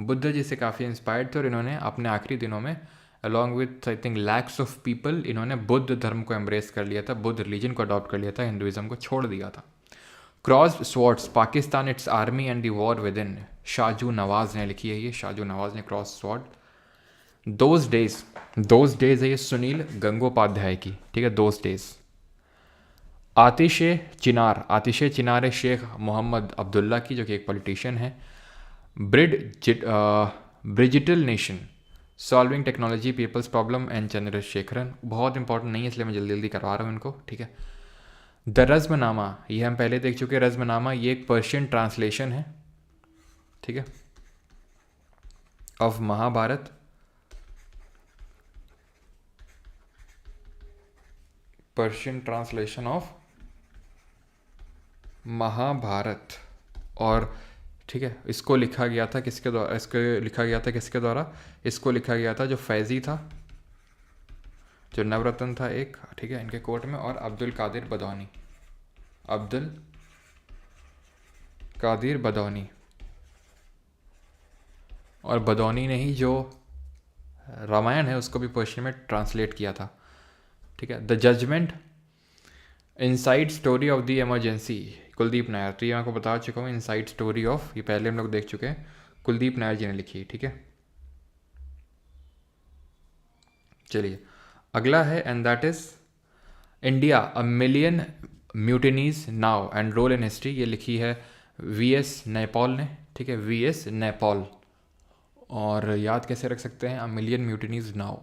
बुद्ध जी से काफ़ी इंस्पायर्ड थे, और इन्होंने अपने आखिरी दिनों में along with I think lakhs of people इन्होंने बुद्ध धर्म को एम्ब्रेस कर लिया था, बुद्ध रिलीजन को अडॉप्ट कर लिया था, हिंदुज़म को छोड़ दिया था। Crossed swords Pakistan it's army and the war with in, Shaju Nawaz ने लिखी है ये, शाजू नवाज ने क्रॉस स्वॉर्ड। दोज डेज है ये सुनील गंगोपाध्याय की, ठीक है, दोज डेज। आतिश चिनार है शेख मोहम्मद अब्दुल्ला की, जो कि एक पॉलिटिशियन है। Bridgital nation solving technology peoples problem and Chandrasekaran, बहुत इंपॉर्टेंट नहीं है इसलिए मैं जल्दी जल्दी करवा रहा हूँ इनको, ठीक है। द रज़्मनामा, ये हम पहले देख चुके हैं, रज़्मनामा ये एक पर्शियन ट्रांसलेशन है, ठीक है, of Mahabharata. Persian translation of Mahabharata, और ठीक है, इसको लिखा गया था किसके द्वारा, इसको लिखा गया था जो फैज़ी था, जो नवरत्न था एक, ठीक है, इनके कोर्ट में, और अब्दुल कादिर बदौनी, और बदौनी ने ही जो रामायण है उसको भी पर्शियन में ट्रांसलेट किया था, ठीक है। The judgement inside story of the emergency, Kuldip Nayar, तो ये मैं आपको बता चुका हूँ, इनसाइड स्टोरी ऑफ, ये पहले हम लोग देख चुके हैं, कुलदीप नायर जी ने लिखी है, ठीक है। चलिए अगला है, and that is India a million mutinies now and role in history, ये लिखी है वीएस नैपॉल ने, ठीक है, वीएस नैपॉल। और याद कैसे रख सकते हैं, अ मिलियन म्यूटिनीज नाउ,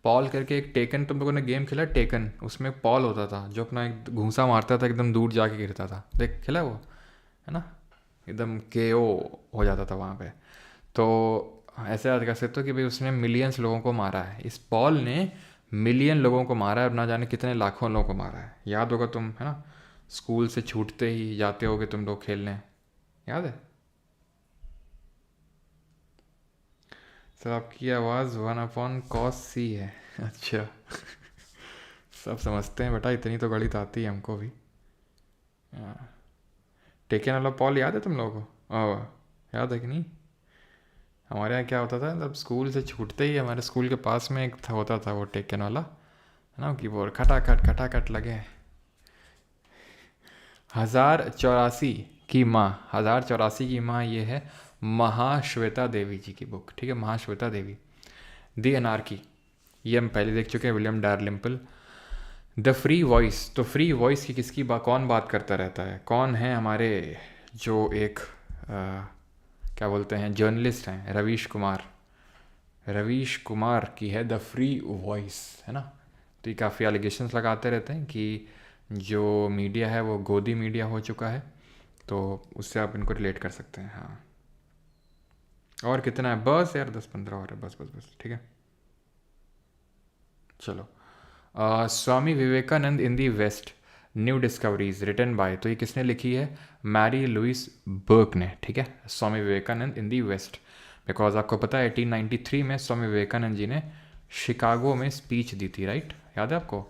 पॉल करके एक, टेकन तुम लोगों ने गेम खेला टेकन, उसमें पॉल होता था जो अपना एक घूंसा मारता था, एकदम दूर जाके गिरता था, देख खेला वो, है ना, एकदम केओ हो जाता था वहाँ पे। तो ऐसे याद कर सकते हो कि भाई उसने मिलियंस लोगों को मारा है, इस पॉल ने मिलियन लोगों को मारा है, और ना जाने कितने लाखों लोगों को मारा है। याद होगा तुम, है ना, स्कूल से छूटते ही जाते होगे तुम लोग खेलने, याद है सर? आपकी आवाज़ 1/cos c है, अच्छा सब समझते हैं बेटा, इतनी तो गणित आती है हमको भी। टेकन वाला पॉल याद है तुम लोगों को? याद है कि नहीं? हमारे यहाँ क्या होता था, मतलब स्कूल से छूटते ही हमारे स्कूल के पास में एक होता था वो टेकन वाला, है ना, कि वो खटाखट लगे। 1084 की माँ ये है महाश्वेता देवी जी की बुक, ठीक है, महाश्वेता देवी। द एनार्की, ये हम पहले देख चुके हैं, विलियम डारलिम्पल। द फ्री वॉइस, तो फ्री वॉइस की किसकी कौन बात करता रहता है, कौन है हमारे जो एक क्या बोलते हैं जर्नलिस्ट हैं, रवीश कुमार की है द फ्री वॉइस, है ना। तो ये काफ़ी एलिगेशंस लगाते रहते हैं कि जो मीडिया है वो गोदी मीडिया हो चुका है, तो उससे आप इनको रिलेट कर सकते हैं। हाँ, और कितना है, बस यार 10-15 और है, बस, ठीक है। चलो, Swami Vivekananda in the west new discoveries written by, तो ये किसने लिखी है, मैरी लुइस बर्क ने, ठीक है, स्वामी Vivekananda in the waste. Because आपको पता है 1893 में स्वामी विवेकानंद जी ने शिकागो में स्पीच दी थी, राइट, याद है आपको,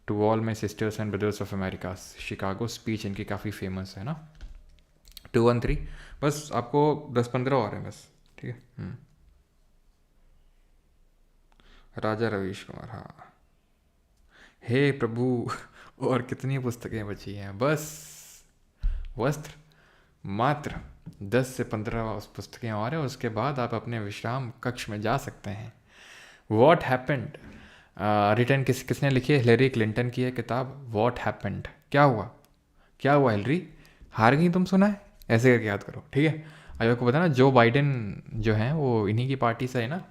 to all my sisters and brothers of America, Chicago speech इनकी काफ़ी फेमस है ना। 213, बस आपको 10-15 और हैं बस, ठीक है। राजा रवीश कुमार, हाँ, हे प्रभु और कितनी पुस्तकें बची हैं, बस वस्त्र मात्र 10 से 15 पुस्तकें और हैं, उसके बाद आप अपने विश्राम कक्ष में जा सकते हैं। वॉट हैपेंड, रिटर्न किसने लिखी है, हिलरी क्लिंटन की है किताब वॉट हैपेंड, क्या हुआ हिलरी, हार गई तुम, सुना है, ऐसे करके याद करो, ठीक है। अभी आपको पता ना जो बाइडेन जो हैं वो इन्हीं की पार्टी से है ना,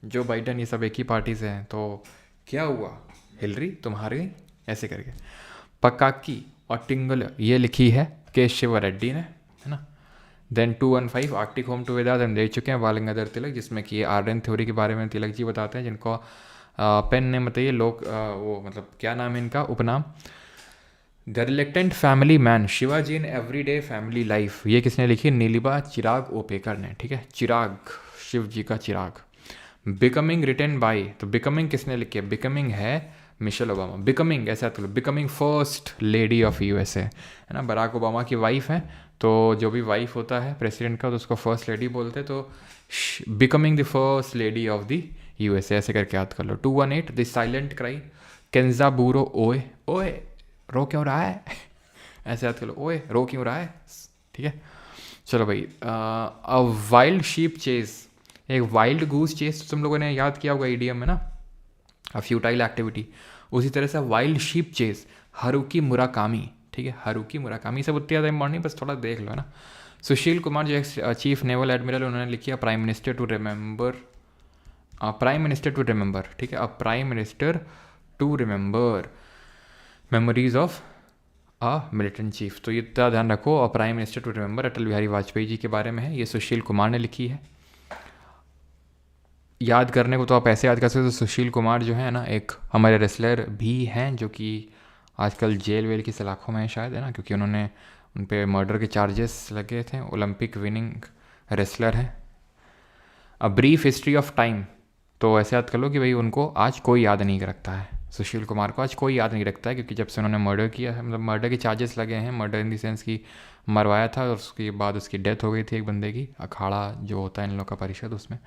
जो बाइडेन ये सब एक ही पार्टी से हैं, तो क्या हुआ हिलरी तुम हार गई, ऐसे करके। पकाकी और टिंगल ये लिखी है के शिव रेड्डी ने, है ना। Then 215 Arctic home to Vedas हम देख चुके हैं, बाल गंगाधर तिलक, जिसमें कि आर्यन थ्योरी के बारे में तिलक जी बताते हैं, जिनको पेन ने बताइए लोग वो मतलब क्या नाम है इनका उपनाम, the reluctant family man, Shivaji in everyday family life, ये किसने लिखी, नीलिबा चिराग ओपेकर ने, ठीक है, चिराग, शिव जी का चिराग। बिकमिंग रिटन बाय, तो बिकमिंग किसने लिखी है, बिकमिंग है मिशेल ओबामा। बिकमिंग, ऐसा तो becoming first lady of USA, है ना, बराक ओबामा की वाइफ है, तो जो भी वाइफ होता है प्रेसिडेंट का तो उसको फर्स्ट लेडी बोलते हैं, तो becoming the first lady of the USA ऐसे करके याद कर लो। 218 द साइलेंट क्राई, केंजाबूरो ओए, ओए रो क्यों रहा है ऐसे याद कर लो, ओए रो क्यों रहा है, ठीक है। चलो भाई, अ वाइल्ड शीप चेस, एक वाइल्ड गूस चेस तुम लोगों ने याद किया होगा ईडीएम में ना, अ फ्यूटाइल एक्टिविटी। उसी तरह से wild sheep chase, Haruki Murakami, ठीक है, हारुकी मुराकामी, सब उतनी ज़्यादा इम्पॉर्टेंट, बस थोड़ा देख लो, है ना। सुशील कुमार जो एक चीफ नेवल एडमिरल, उन्होंने लिखी है prime minister to remember, prime minister to remember, ठीक है, a prime minister to remember memories of a militant chief. तो ये इतना ध्यान रखो, और prime minister to remember Atal Bihari Vajpayee ji के बारे में है, ये सुशील कुमार ने लिखी है। याद करने को तो आप ऐसे याद कर सकते हो, तो सुशील कुमार जो है ना एक हमारे रेसलर भी हैं, जो कि आजकल जेल वेल की सलाखों में है शायद, है ना, क्योंकि उन्होंने उन पे मर्डर के चार्जेस लगे थे। ओलंपिक विनिंग रेसलर हैं। अ ब्रीफ हिस्ट्री ऑफ टाइम, तो ऐसे याद कर लो कि भाई उनको आज कोई याद नहीं रखता है, सुशील कुमार को आज कोई याद नहीं रखता है, क्योंकि जब से उन्होंने मर्डर किया है, मतलब मर्डर के चार्जेस लगे हैं, मर्डर इन दी सेंस की मरवाया था और उसके बाद उसकी डेथ हो गई थी एक बंदे की, अखाड़ा जो होता है इन लोग का परिषद, उसमें।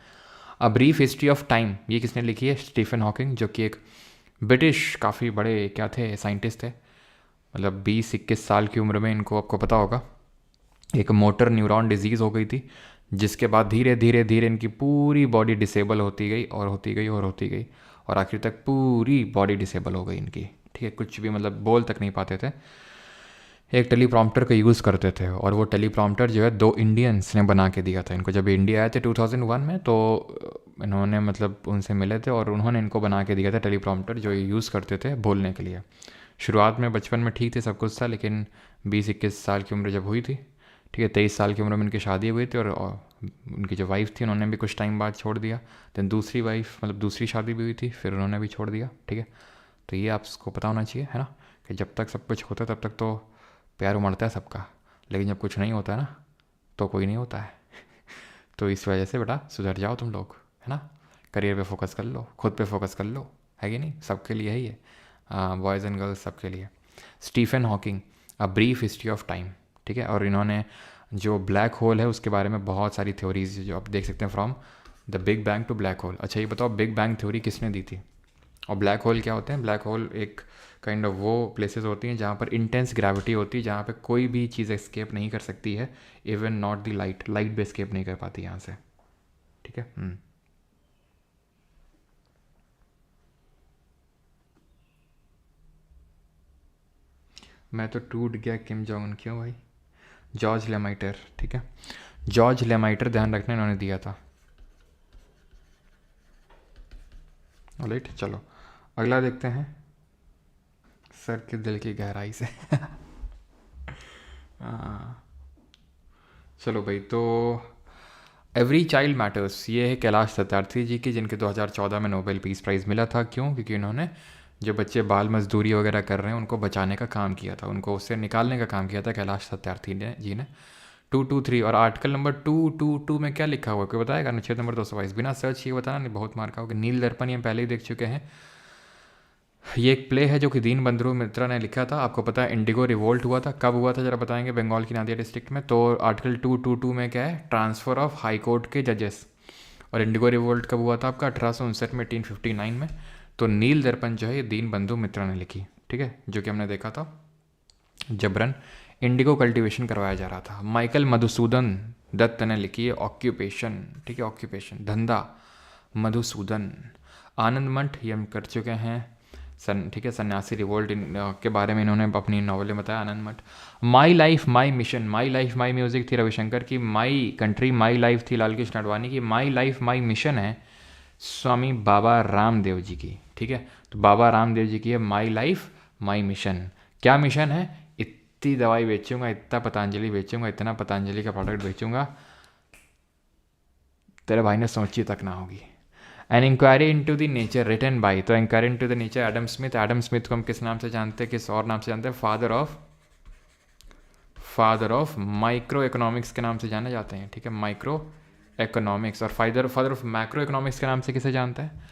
अ ब्रीफ हिस्ट्री ऑफ टाइम, ये किसने लिखी है, स्टीफन हॉकिंग, जो कि एक ब्रिटिश काफ़ी बड़े क्या थे, साइंटिस्ट थे, मतलब 20-21 साल की उम्र में इनको, आपको पता होगा, एक मोटर न्यूरॉन डिजीज़ हो गई थी, जिसके बाद धीरे धीरे धीरे इनकी पूरी बॉडी डिसेबल होती गई और होती गई और होती गई, और आखिर तक पूरी बॉडी डिसेबल हो गई इनकी, ठीक है, कुछ भी मतलब बोल तक नहीं पाते थे। एक टेलीप्रॉम्प्टर का यूज़ करते थे, और वो टेलीप्रॉम्प्टर जो है 2 इंडियंस ने बना के दिया था इनको, जब इंडिया आए थे 2001 में, तो इन्होंने मतलब उनसे मिले थे और उन्होंने इनको बना के दिया था टेलीप्रॉम्प्टर, जो ये यूज़ करते थे बोलने के लिए। शुरुआत में बचपन में ठीक थे, सब कुछ था, लेकिन 20-21 साल की उम्र जब हुई थी, ठीक है, 23 साल की उम्र में इनकी शादी हुई थी, और उनकी जो वाइफ थी उन्होंने भी कुछ टाइम बाद छोड़ दिया। देन दूसरी वाइफ, मतलब दूसरी शादी भी हुई थी, फिर उन्होंने भी छोड़ दिया, ठीक है। तो ये आपको पता होना चाहिए, है ना, कि जब तक सब कुछ होता है तब तक तो प्यार उमड़ता है सबका, लेकिन जब कुछ नहीं होता है ना, तो कोई नहीं होता है तो इस वजह से बेटा सुधर जाओ तुम लोग, है ना, करियर पे फोकस कर लो, खुद पे फोकस कर लो, है कि नहीं, सबके लिए है ये, बॉयज़ एंड गर्ल्स सबके लिए। Stephen Hawking, a brief history of time, ठीक है, और इन्होंने जो ब्लैक होल है उसके बारे में बहुत सारी थ्योरीज जो आप देख सकते हैं, from the big bang to black hole. अच्छा ये बताओ, बिग बैंग थ्योरी किसने दी थी, और ब्लैक होल क्या होते हैं। ब्लैक होल एक काइंड ऑफ वो प्लेसेस होती हैं जहाँ पर इंटेंस ग्रेविटी होती है, जहाँ पे कोई भी चीज़ एस्केप नहीं कर सकती है, even not the light, light भी एस्केप नहीं कर पाती यहाँ से, ठीक है। मैं तो टूट गया किम जोंग उन, क्यों भाई, जॉर्ज लेमाइटर, ठीक है, जॉर्ज लेमाइटर ध्यान रखना इन्होंने दिया था। राइट, चलो अगला देखते हैं, सर के दिल की गहराई से चलो भाई, तो एवरी चाइल्ड मैटर्स, ये है कैलाश सत्यार्थी जी की, जिनके 2014 में नोबेल पीस प्राइज़ मिला था। क्यों, क्योंकि इन्होंने जो बच्चे बाल मजदूरी वगैरह कर रहे हैं उनको बचाने का काम किया था, उनको उससे निकालने का काम किया था कैलाश सत्यार्थी जी ने। 223 और आर्टिकल नंबर 222 में क्या लिखा हुआ है, कोई बताएगा, अनुच्छेद नंबर 222, बिना सर्च किए बताना, नहीं बहुत मार खाओगे। नील दर्पण ये पहले ही देख चुके हैं, ये एक प्ले है जो कि दीन बंधु मित्रा ने लिखा था। आपको पता है इंडिगो रिवोल्ट हुआ था, कब हुआ था जरा बताएंगे, बंगाल की नादिया डिस्ट्रिक्ट में। तो आर्टिकल 222 में क्या है, ट्रांसफ़र ऑफ हाई कोर्ट के जजेस। और इंडिगो रिवोल्ट कब हुआ था आपका, 1859 में, 1859 में। तो नील दर्पण जो है ये दीन बंधु मित्रा ने लिखी, ठीक है, जो कि हमने देखा था जबरन इंडिगो कल्टीवेशन करवाया जा रहा था। माइकल मधुसूदन दत्त ने लिखी है ऑक्यूपेशन, ठीक है, ऑक्यूपेशन धंधा, मधुसूदन। आनंद मठ ये हम कर चुके हैं, ठीक है, सन्यासी रिवोल्ट के बारे में इन्होंने अपनी नॉवलें बताया, आनंद मठ। My life my mission, my life my music थी रविशंकर की, माई कंट्री माई लाइफ थी लाल कृष्ण आडवाणी की, माई लाइफ माई मिशन है स्वामी बाबा रामदेव जी की, ठीक है। तो बाबा रामदेव जी की है माई लाइफ माई मिशन। क्या मिशन है, इतनी दवाई बेचूंगा, इतना पतंजलि बेचूंगा, इतना पतंजलि का प्रोडक्ट बेचूंगा, तेरे भाई ने सोची तक ना होगी। An inquiry into the nature written by, तो inquiry into the nature Adam Smith. Adam Smith को हम किस नाम से जानते हैं, किस और नाम से जानते हैं, फादर ऑफ माइक्रो इकोनॉमिक्स के नाम से जाने जाते हैं, ठीक है, माइक्रो इकोनॉमिक्स। और फादर ऑफ मैक्रो इकोनॉमिक्स के नाम से किसे जानते हैं,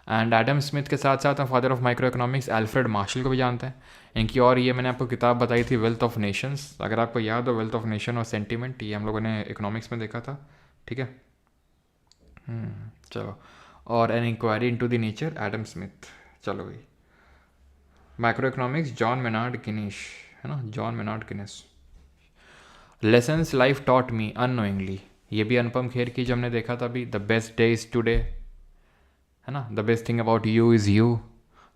एंड एडम स्मिथ के साथ साथ हम father of micro economics Alfred Marshall को भी जानते हैं इनकी। और ये मैंने आपको किताब बताई थी वेल्थ ऑफ नेशंस, अगर आपको याद हो, वेल्थ ऑफ नेशन और सेंटिमेंट, ये हम लोगों ने इकोनॉमिक्स में देखा था, ठीक है। चलो, और an inquiry into the nature Adam Smith. चलो भाई, micro economics John Maynard Keynes, है ना, John Maynard Keynes. Lessons life taught me unknowingly, ये भी अनुपम खेर की जो हमने देखा था अभी, the best day is today, है ना, the best thing about you is you,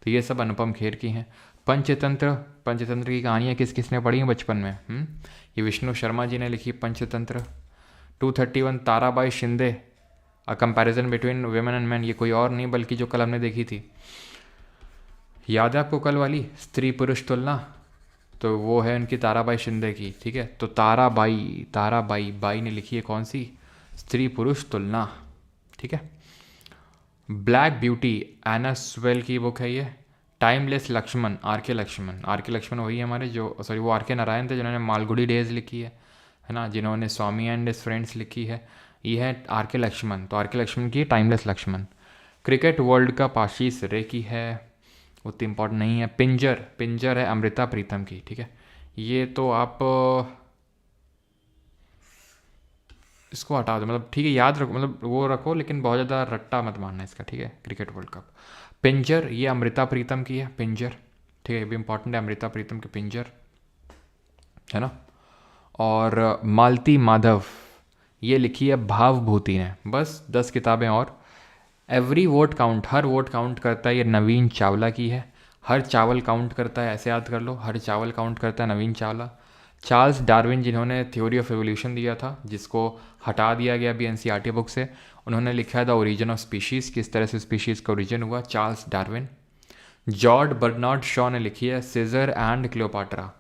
तो ये सब अनुपम खेर की हैं। पंचतंत्र, पंचतंत्र की कहानियाँ किस किसने पढ़ी हैं बचपन में? ये विष्णु शर्मा जी ने लिखी Panchatantra. 231 Tarabai Shinde, a comparison between women and man, ये कोई और नहीं बल्कि जो कल हमने देखी थी, याद है आपको कल वाली स्त्री पुरुष तुलना, तो वो है उनकी ताराबाई शिंदे की, ठीक है। तो ताराबाई बाई ने लिखी है कौन सी? स्त्री पुरुष तुलना, ठीक है। ब्लैक ब्यूटी एना स्वेल की बुक है ये। Timeless Lakshman, are K Lakshman वही है हमारे जो, सॉरी वो आर के नारायण थे जिन्होंने मालगुडी डेज लिखी है ना, जिन्होंने स्वामी एंड हिज फ्रेंड्स लिखी है, ये है आर के लक्ष्मण। तो आर के लक्ष्मण की timeless Laxman. Cricket world cup Ashis Ray की है, उतनी इम्पोर्टेंट नहीं है। पिंजर है अमृता प्रीतम की, ठीक है। ये तो आप इसको हटा दो, मतलब ठीक है, याद रखो, मतलब वो रखो, लेकिन बहुत ज़्यादा रट्टा मत मारना इसका, ठीक है। क्रिकेट वर्ल्ड कप, पिंजर ये अमृता प्रीतम की है, पिंजर, ठीक है, ये भी इंपॉर्टेंट है, अमृता प्रीतम की पिंजर, है ना। और मालती माधव, ये लिखी है भावभूति ने। बस 10 किताबें और। एवरी वोट काउंट, हर वोट काउंट करता है, ये नवीन चावला की है। हर चावल काउंट करता है, ऐसे याद कर लो, हर चावल काउंट करता है, नवीन चावला। चार्ल्स डार्विन जिन्होंने थ्योरी ऑफ एवोल्यूशन दिया था, जिसको हटा दिया गया अभी एनसीईआरटी बुक से, उन्होंने लिखा है द ओरिजिन ऑफ स्पीशीज़, किस तरह से स्पीशीज़ का ओरिजिन हुआ, Charles Darwin. George Bernard Shaw ने लिखी है Caesar and Cleopatra.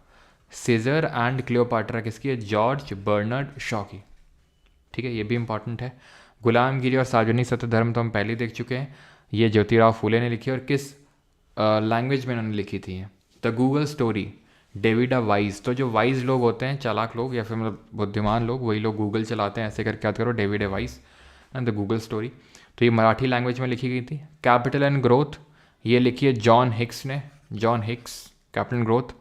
Caesar and Cleopatra किसकी है? जॉर्ज बर्नार्ड शॉ की, ठीक है, ये भी इंपॉर्टेंट है। गुलामगिरी और सार्वजनिक सत्य धर्म तो हम पहले ही देख चुके हैं, ये ज्योतिराव फूले ने लिखी है। और किस लैंग्वेज में उन्होंने लिखी थी? The Google story, David wise. तो जो वाइज लोग होते हैं, चालाक लोग या फिर मतलब बुद्धिमान लोग, वही लोग गूगल चलाते हैं, ऐसे करके याद करो, David wise and the Google story. तो ये मराठी लैंग्वेज में लिखी गई थी। कैपिटल एंड ग्रोथ, ये लिखी है जॉन हिक्स ने, John Hicks, capital and growth.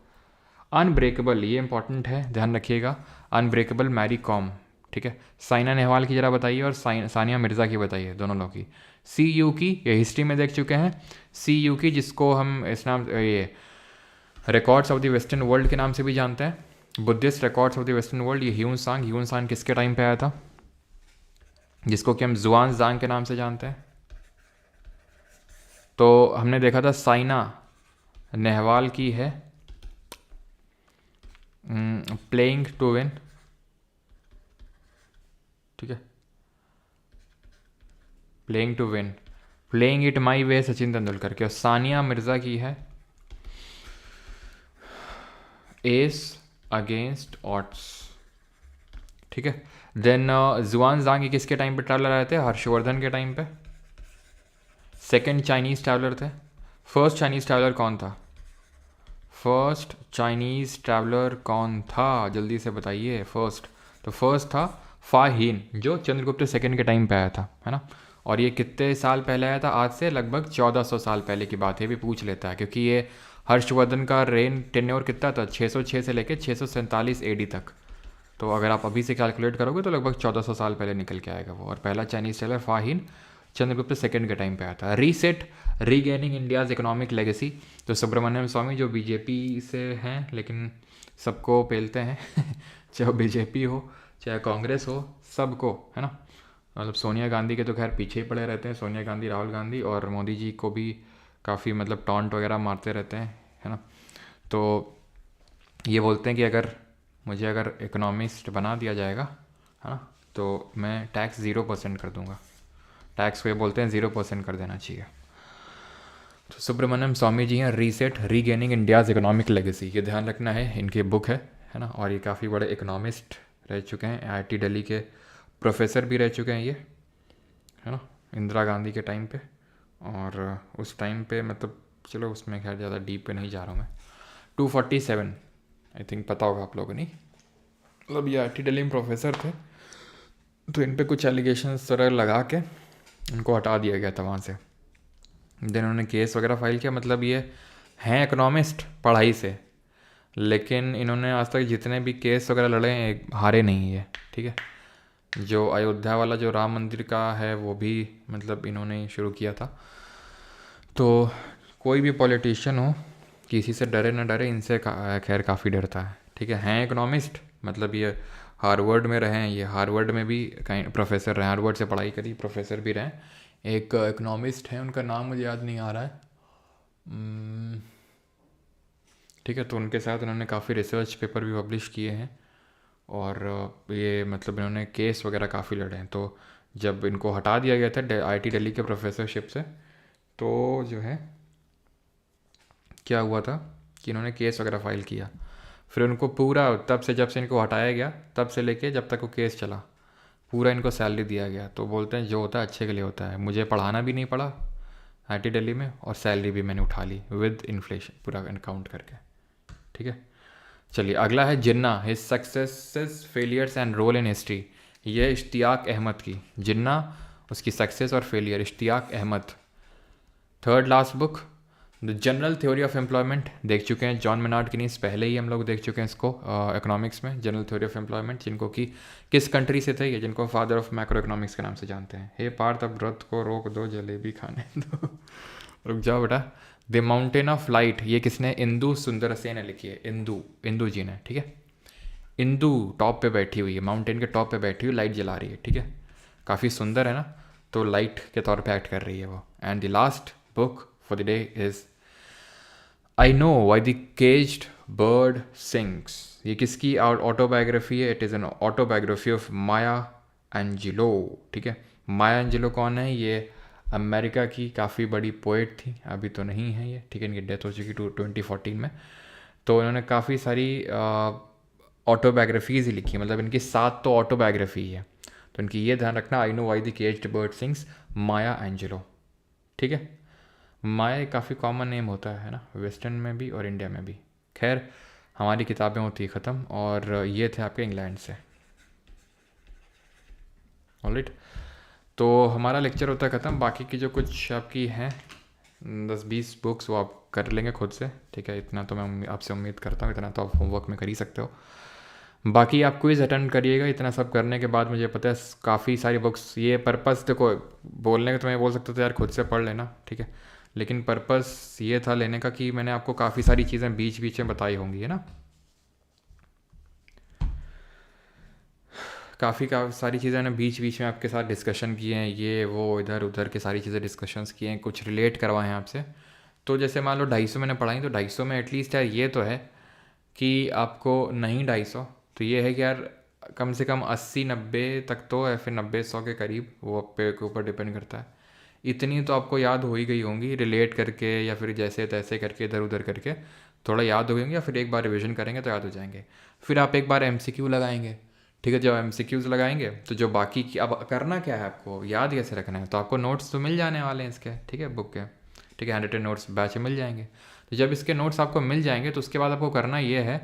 Unbreakable, ये इंपॉर्टेंट है, ध्यान रखिएगा, अनब्रेकेबल मैरी कॉम, ठीक है। साइना नेहवाल की जरा बताइए, और सानिया मिर्ज़ा की बताइए, दोनों लोग की। सी यू की, ये हिस्ट्री में देख चुके हैं, सी यू की, जिसको हम इस नाम, ये records of the western world के नाम से भी जानते हैं, Buddhist records of the western world. ये ह्यून सांग किसके टाइम पे आया था, जिसको कि हम जुआन जांग के नाम से जानते हैं। तो हमने देखा था साइना नेहवाल की है प्लेइंग टू विन, ठीक है, playing to win, playing it my way Sachin Tendulkar के। और सानिया मिर्ज़ा की है एस अगेंस्ट ऑट्स, ठीक है। देन जुआन जांग किसके टाइम पे ट्रैवलर आए थे? हर्षवर्धन के टाइम पे, सेकंड चाइनीज़ ट्रैवलर थे। फर्स्ट चाइनीज़ ट्रैवलर कौन था? फर्स्ट चाइनीज़ ट्रैवलर कौन था, जल्दी से बताइए। फर्स्ट, तो फर्स्ट था फाहीन, जो चंद्रगुप्त सेकंड के टाइम पे आया था, है ना। और ये कितने साल पहले आया था? आज से लगभग 1400 साल पहले की बात है, भी पूछ लेता है, क्योंकि ये हर्षवर्धन का रेन टेन्योर कितना था? 606 से लेकर 647 एडी तक। तो अगर आप अभी से कैलकुलेट करोगे तो लगभग 1400 साल पहले निकल के आएगा वो। और पहला चाइनीज़ ट्रैवलर फाहीन चंद्रगुप्त सेकंड के टाइम पे आया था। Reset, regaining India's economic legacy, तो सुब्रमण्यम स्वामी जो बीजेपी से हैं लेकिन सबको पेलते हैं चाहे बीजेपी हो चाहे कांग्रेस हो, सबको, है ना। मतलब सोनिया गांधी के तो खैर पीछे ही पड़े रहते हैं, सोनिया गांधी, राहुल गांधी, और मोदी जी को भी काफ़ी मतलब टॉन्ट वगैरह मारते रहते हैं, है ना। तो ये बोलते हैं कि अगर इकोनॉमिस्ट बना दिया जाएगा, है ना, तो मैं टैक्स 0% कर दूंगा। टैक्स को ये बोलते हैं 0% कर देना चाहिए। तो सुब्रमण्यम स्वामी जी हैं reset, regaining India's economic legacy, ये ध्यान रखना है, इनकी बुक है ना। और ये काफ़ी बड़े इकोनॉमिस्ट रह चुके हैं, IIT दिल्ली के प्रोफेसर भी रह चुके हैं ये, है ना, इंदिरा गांधी के टाइम पे। और उस टाइम पे मतलब, चलो उसमें खैर ज़्यादा डीप पे नहीं जा रहा हूँ मैं। 247 आई थिंक पता होगा आप लोगों ने, मतलब ये IIT दिल्ली में प्रोफेसर थे, तो इन पे कुछ एलिगेशन तरह लगा के इनको हटा दिया गया था वहाँ से। देन उन्होंने केस वगैरह फाइल किया। मतलब ये हैं इकोनॉमिस्ट पढ़ाई से, लेकिन इन्होंने आज तक जितने भी केस वगैरह लड़े हैं हारे नहीं है, ठीक है। जो अयोध्या वाला जो राम मंदिर का है वो भी मतलब इन्होंने ही शुरू किया था। तो कोई भी पॉलिटिशियन हो, किसी से डरे ना डरे, इनसे खैर काफ़ी डरता है, ठीक है। हैं इकोनॉमिस्ट, मतलब ये हार्वर्ड में रहे हैं, ये हार्वर्ड में भी कहीं प्रोफेसर रहे, हार्वर्ड से पढ़ाई करी, प्रोफेसर भी रहे। एक इकोनॉमिस्ट हैं, उनका नाम मुझे याद नहीं आ रहा है, ठीक है। तो उनके साथ उन्होंने काफ़ी रिसर्च पेपर भी पब्लिश किए हैं, और ये मतलब इन्होंने केस वगैरह काफ़ी लड़े हैं। तो जब इनको हटा दिया गया था आईआईटी दिल्ली के प्रोफेसरशिप से, तो जो है क्या हुआ था कि इन्होंने केस वगैरह फाइल किया। फिर उनको पूरा, तब से जब से इनको हटाया गया तब से लेके जब तक वो केस चला, पूरा इनको सैलरी दिया गया। तो बोलते हैं जो होता है अच्छे के लिए होता है। मुझे पढ़ाना भी नहीं पड़ा आईआईटी दिल्ली में, और सैलरी भी मैंने उठा ली विद इन्फ्लेशन पूरा काउंट करके, ठीक है। चलिए अगला है Jinnah, his successes failures and role in history. ये इश्तियाक अहमद की, जिन्ना उसकी सक्सेस और failure, Ishtiaq Ahmed. Third last book the general theory of employment, देख चुके हैं जॉन मेनार्ड कीनीस, पहले ही हम लोग देख चुके हैं इसको इकोनॉमिक्स में, जनरल थ्योरी ऑफ एम्प्लॉयमेंट, जिनको कि किस कंट्री से थे ये, जिनको फादर ऑफ मैक्रो इकोनॉमिक्स के नाम से जानते हैं। हे पार्थ अब व्रत को रोक दो, जलेबी खाने दो रुक जाओ बेटा। द माउंटेन ऑफ लाइट, ये किसने, इंदु सुंदरसेन ने लिखी है, इंदु जी ने, ठीक है। इंदु टॉप पे बैठी हुई है, माउंटेन के टॉप पे बैठी हुई, लाइट जला रही है, ठीक है। काफ़ी सुंदर है ना, तो लाइट के तौर पे एक्ट कर रही है वो। And the last book for the day is I know why the caged bird sings. ये किसकी ऑटोबायोग्राफी है? It is an autobiography of Maya Angelo, ठीक है। माया एंजिलो कौन है? ये अमेरिका की काफ़ी बड़ी पोइट थी, अभी तो नहीं है ये, ठीक है, इनकी डेथ हो चुकी 2014 में। तो इन्होंने काफ़ी सारी ऑटोबायोग्राफीज़ ही लिखी, मतलब इनकी 7 तो ऑटोबायोग्राफी है। तो इनकी ये ध्यान रखना, I know why the caged bird sings, Maya Angelo, ठीक है। माया काफ़ी कॉमन नेम होता है ना, वेस्टर्न में भी और इंडिया में भी। खैर हमारी किताबें होती ख़त्म, और ये थे आपके इंग्लैंड से, ऑलराइट। तो हमारा लेक्चर होता है ख़त्म। बाकी की जो कुछ आपकी हैं 10-20 बुक्स वो आप कर लेंगे खुद से, ठीक है। इतना तो मैं आपसे उम्मीद करता हूँ, इतना तो आप होमवर्क में कर ही सकते हो। बाकी आप क्विज़ अटेंड करिएगा। इतना सब करने के बाद मुझे पता है काफ़ी सारी बुक्स, ये पर्पस देखो, बोलने का तो मैं बोल सकता था यार खुद से पढ़ लेना, ठीक है, लेकिन पर्पस ये था लेने का कि मैंने आपको काफ़ी सारी चीज़ें बीच बीच में बताई होंगी, है ना। काफ़ी सारी चीज़ें मैंने बीच बीच में आपके साथ डिस्कशन किए हैं, ये वो इधर उधर के सारी चीज़ें डिस्कशंस किए हैं, कुछ रिलेट करवाए हैं आपसे। तो जैसे मान लो 250 मैंने पढ़ाई, तो 250 में एटलीस्ट यार ये तो है कि आपको, नहीं 250, तो ये है कि यार कम से कम 80-90 तक तो, या फिर 90-100 के करीब, वो पे के ऊपर डिपेंड करता है, इतनी तो आपको याद हो ही गई होंगी रिलेट करके, या फिर जैसे तैसे करके इधर उधर करके थोड़ा याद हो गई होंगी, या फिर एक बार रिवीजन करेंगे तो याद हो जाएंगे। फिर आप एक बार एमसीक्यू लगाएंगे, ठीक है। जब एमसीक्यूज लगाएंगे तो जो बाकी की, अब करना क्या है आपको, याद कैसे रखना है, तो आपको नोट्स तो मिल जाने वाले हैं इसके, ठीक है, बुक के, ठीक है, 100 नोट्स बैच में मिल जाएंगे। तो जब इसके नोट्स आपको मिल जाएंगे तो उसके बाद आपको करना ये है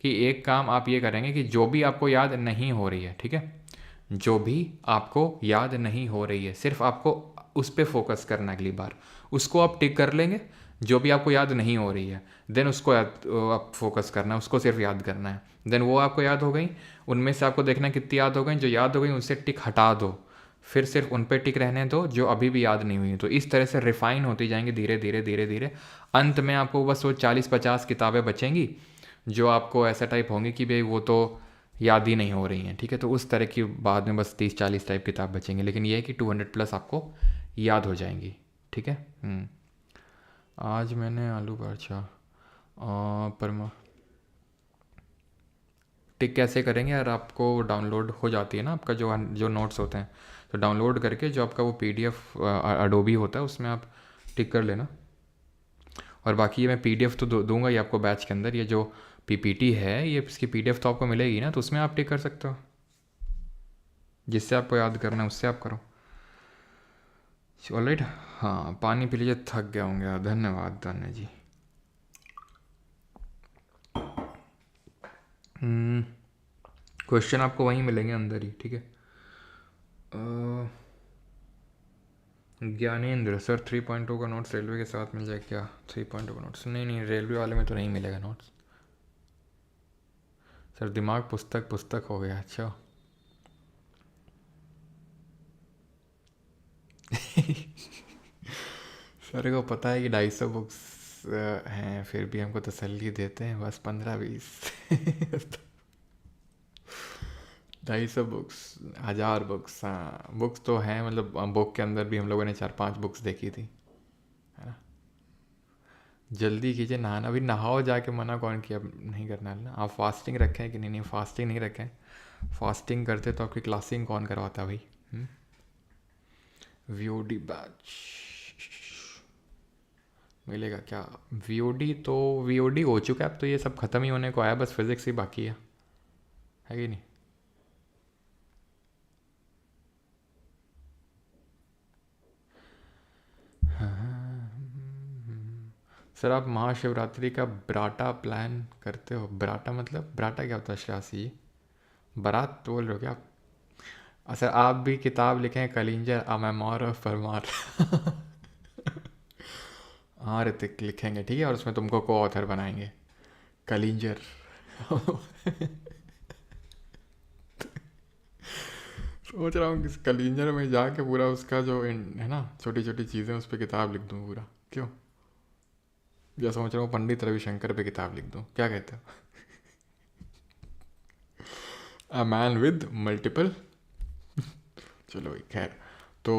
कि एक काम आप ये करेंगे कि जो भी आपको याद नहीं हो रही है, ठीक है, जो भी आपको याद नहीं हो रही है, सिर्फ आपको उस पर फोकस करना है अगली बार, उसको आप टिक कर लेंगे। जो भी आपको याद नहीं हो रही है, देन उसको आप फोकस करना है, उसको सिर्फ याद करना है। देन वो आपको याद हो गई, उनमें से आपको देखना है कितनी याद हो गई, जो याद हो गई उनसे टिक हटा दो, फिर सिर्फ उन पर टिक रहने दो जो अभी भी याद नहीं हुई। तो इस तरह से रिफाइन होती जाएंगी धीरे धीरे धीरे धीरे। अंत में आपको बस वो 40-50 किताबें बचेंगी जो आपको ऐसा टाइप होंगी कि भाई वो तो याद ही नहीं हो रही हैं, ठीक है। तो उस तरह की बाद में बस 30-40 टाइप किताब बचेंगी, लेकिन ये है कि 200+ आपको याद हो जाएंगी, ठीक है। आज मैंने आलू पराठा परमा टिक कैसे करेंगे यार, आपको डाउनलोड हो जाती है ना आपका जो जो नोट्स होते हैं, तो डाउनलोड करके जो आपका वो पीडीएफ अडोबी होता है उसमें आप टिक कर लेना। और बाकी ये मैं पीडीएफ तो दूंगा ही आपको बैच के अंदर, ये जो पीपीटी है ये इसकी पीडीएफ तो आपको मिलेगी ना, तो उसमें आप टिक कर सकते हो, जिससे आपको याद करना है उससे आप करो, ऑलराइट। हाँ पानी पी लीजिए, थक गया होंगे। धन्यवाद धन्य जी। क्वेश्चन आपको वहीं मिलेंगे अंदर ही, ठीक है। ज्ञानेंद्र सर 3.2 का नोट्स रेलवे के साथ मिल जाए क्या? 3.2 का नोट्स नहीं नहीं, रेलवे वाले में तो नहीं मिलेगा नोट्स सर। दिमाग पुस्तक पुस्तक हो गया। अच्छा सर को पता है कि 250 बुक्स हैं, फिर भी हमको तसल्ली देते हैं बस 15-20। 250 बुक्स, 1000 बुक्स। हाँ बुक्स तो हैं, मतलब बुक के अंदर भी हम लोगों ने 4-5 बुक्स देखी थी, है ना। जल्दी कीजिए, नहाना अभी नहाओ जाके, मना कौन किया नहीं करना है ना। आप फास्टिंग रखें कि नहीं? नहीं फास्टिंग नहीं रखें। फास्टिंग करते तो आपकी क्लासिंग कौन करवाता भाई? वीओडी बैच मिलेगा क्या? वीओडी तो वीओडी हो चुका है, अब तो ये सब ख़त्म ही होने को आया, बस फिज़िक्स ही बाकी है कि नहीं? सर आप महाशिवरात्रि का ब्राटा प्लान करते हो? ब्राटा मतलब, ब्राटा क्या होता है श्रासी जी? बारात बोल रहे हो क्या आप? सर आप भी किताब लिखें, कलिंजर अ मेमोर ऑफ परमार। हाँ ऋतिक लिखेंगे, ठीक है, और उसमें तुमको को ऑथर बनाएंगे, कलिंजर। सोच रहा हूँ कि कलिंजर में जाके पूरा उसका जो है ना, छोटी छोटी चीज़ें, उस पर किताब लिख दूँ पूरा, क्यों? या सोच रहा हूँ पंडित रविशंकर पे किताब लिख दूँ, क्या कहते हो? A man with multiple. चलो भाई खैर। तो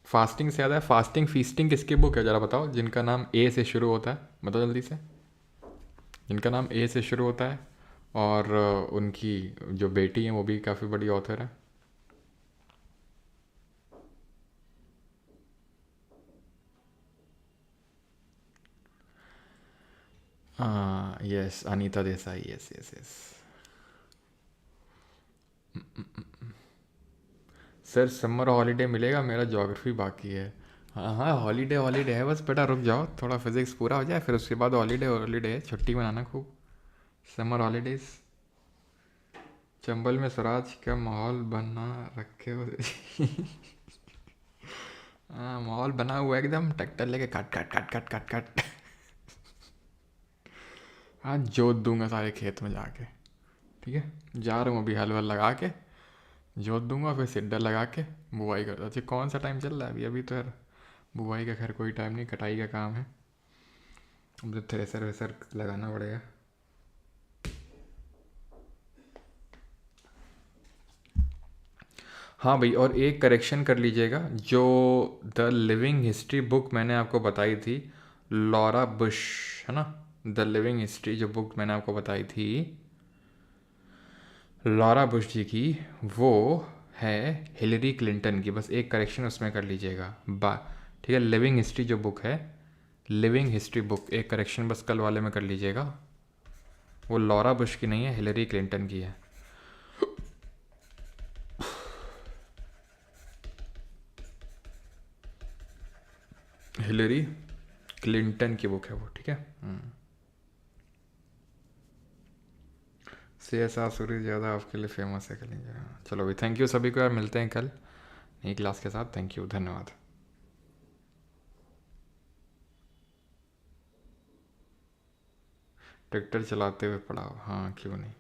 फास्टिंग से याद है, फास्टिंग फीस्टिंग किसकी बुक है ज़रा बताओ, जिनका नाम ए से शुरू होता है, बताओ जल्दी से। जिनका नाम ए से शुरू होता है, और उनकी जो बेटी है वो भी काफ़ी बड़ी ऑथर है। हाँ yes, Anita Desai, yes yes yes. Sir summer holiday मिलेगा? मेरा ज्योग्राफी बाकी है। हाँ हाँ हॉलीडे हॉलीडे है, बस बेटा रुक जाओ, थोड़ा फिजिक्स पूरा हो जाए, फिर उसके बाद हॉलीडे हॉलीडे है, छुट्टी मनाना खूब। Summer holidays. चंबल में स्वराज का माहौल बना रखे हो? हाँ माहौल बना हुआ है एकदम, ट्रैक्टर लेके काट काट काट काट काट काट। हाँ जोत दूंगा सारे खेत में जाके, ठीक है, जा रहा हूँ अभी हल वल लगा के, जोत दूंगा, फिर सीडर लगा के बुआई कर। अच्छा कौन सा टाइम चल रहा है अभी? अभी तो यार बुआई का खैर कोई टाइम नहीं, कटाई का काम है। अब तो थ्रेसर वेसर लगाना पड़ेगा। हाँ भाई, और एक करेक्शन कर लीजिएगा, जो द लिविंग हिस्ट्री बुक मैंने आपको बताई थी, लॉरा बुश, है ना, द लिविंग हिस्ट्री जो बुक मैंने आपको बताई थी लॉरा बुश जी की, वो है हिलरी क्लिंटन की, बस एक करेक्शन उसमें कर लीजिएगा बा, ठीक है। लिविंग हिस्ट्री जो बुक है, लिविंग हिस्ट्री बुक, एक करेक्शन बस कल वाले में कर लीजिएगा, वो लॉरा बुश की नहीं है, हिलरी क्लिंटन की है। हिलरी क्लिंटन की बुक है वो, ठीक है। CSR सूरी ज़्यादा आपके लिए फेमस है करेंगे। चलो भाई, थैंक यू सभी को यार, मिलते हैं कल नई क्लास के साथ। थैंक यू, धन्यवाद। ट्रैक्टर चलाते हुए पढ़ाओ, हाँ क्यों नहीं।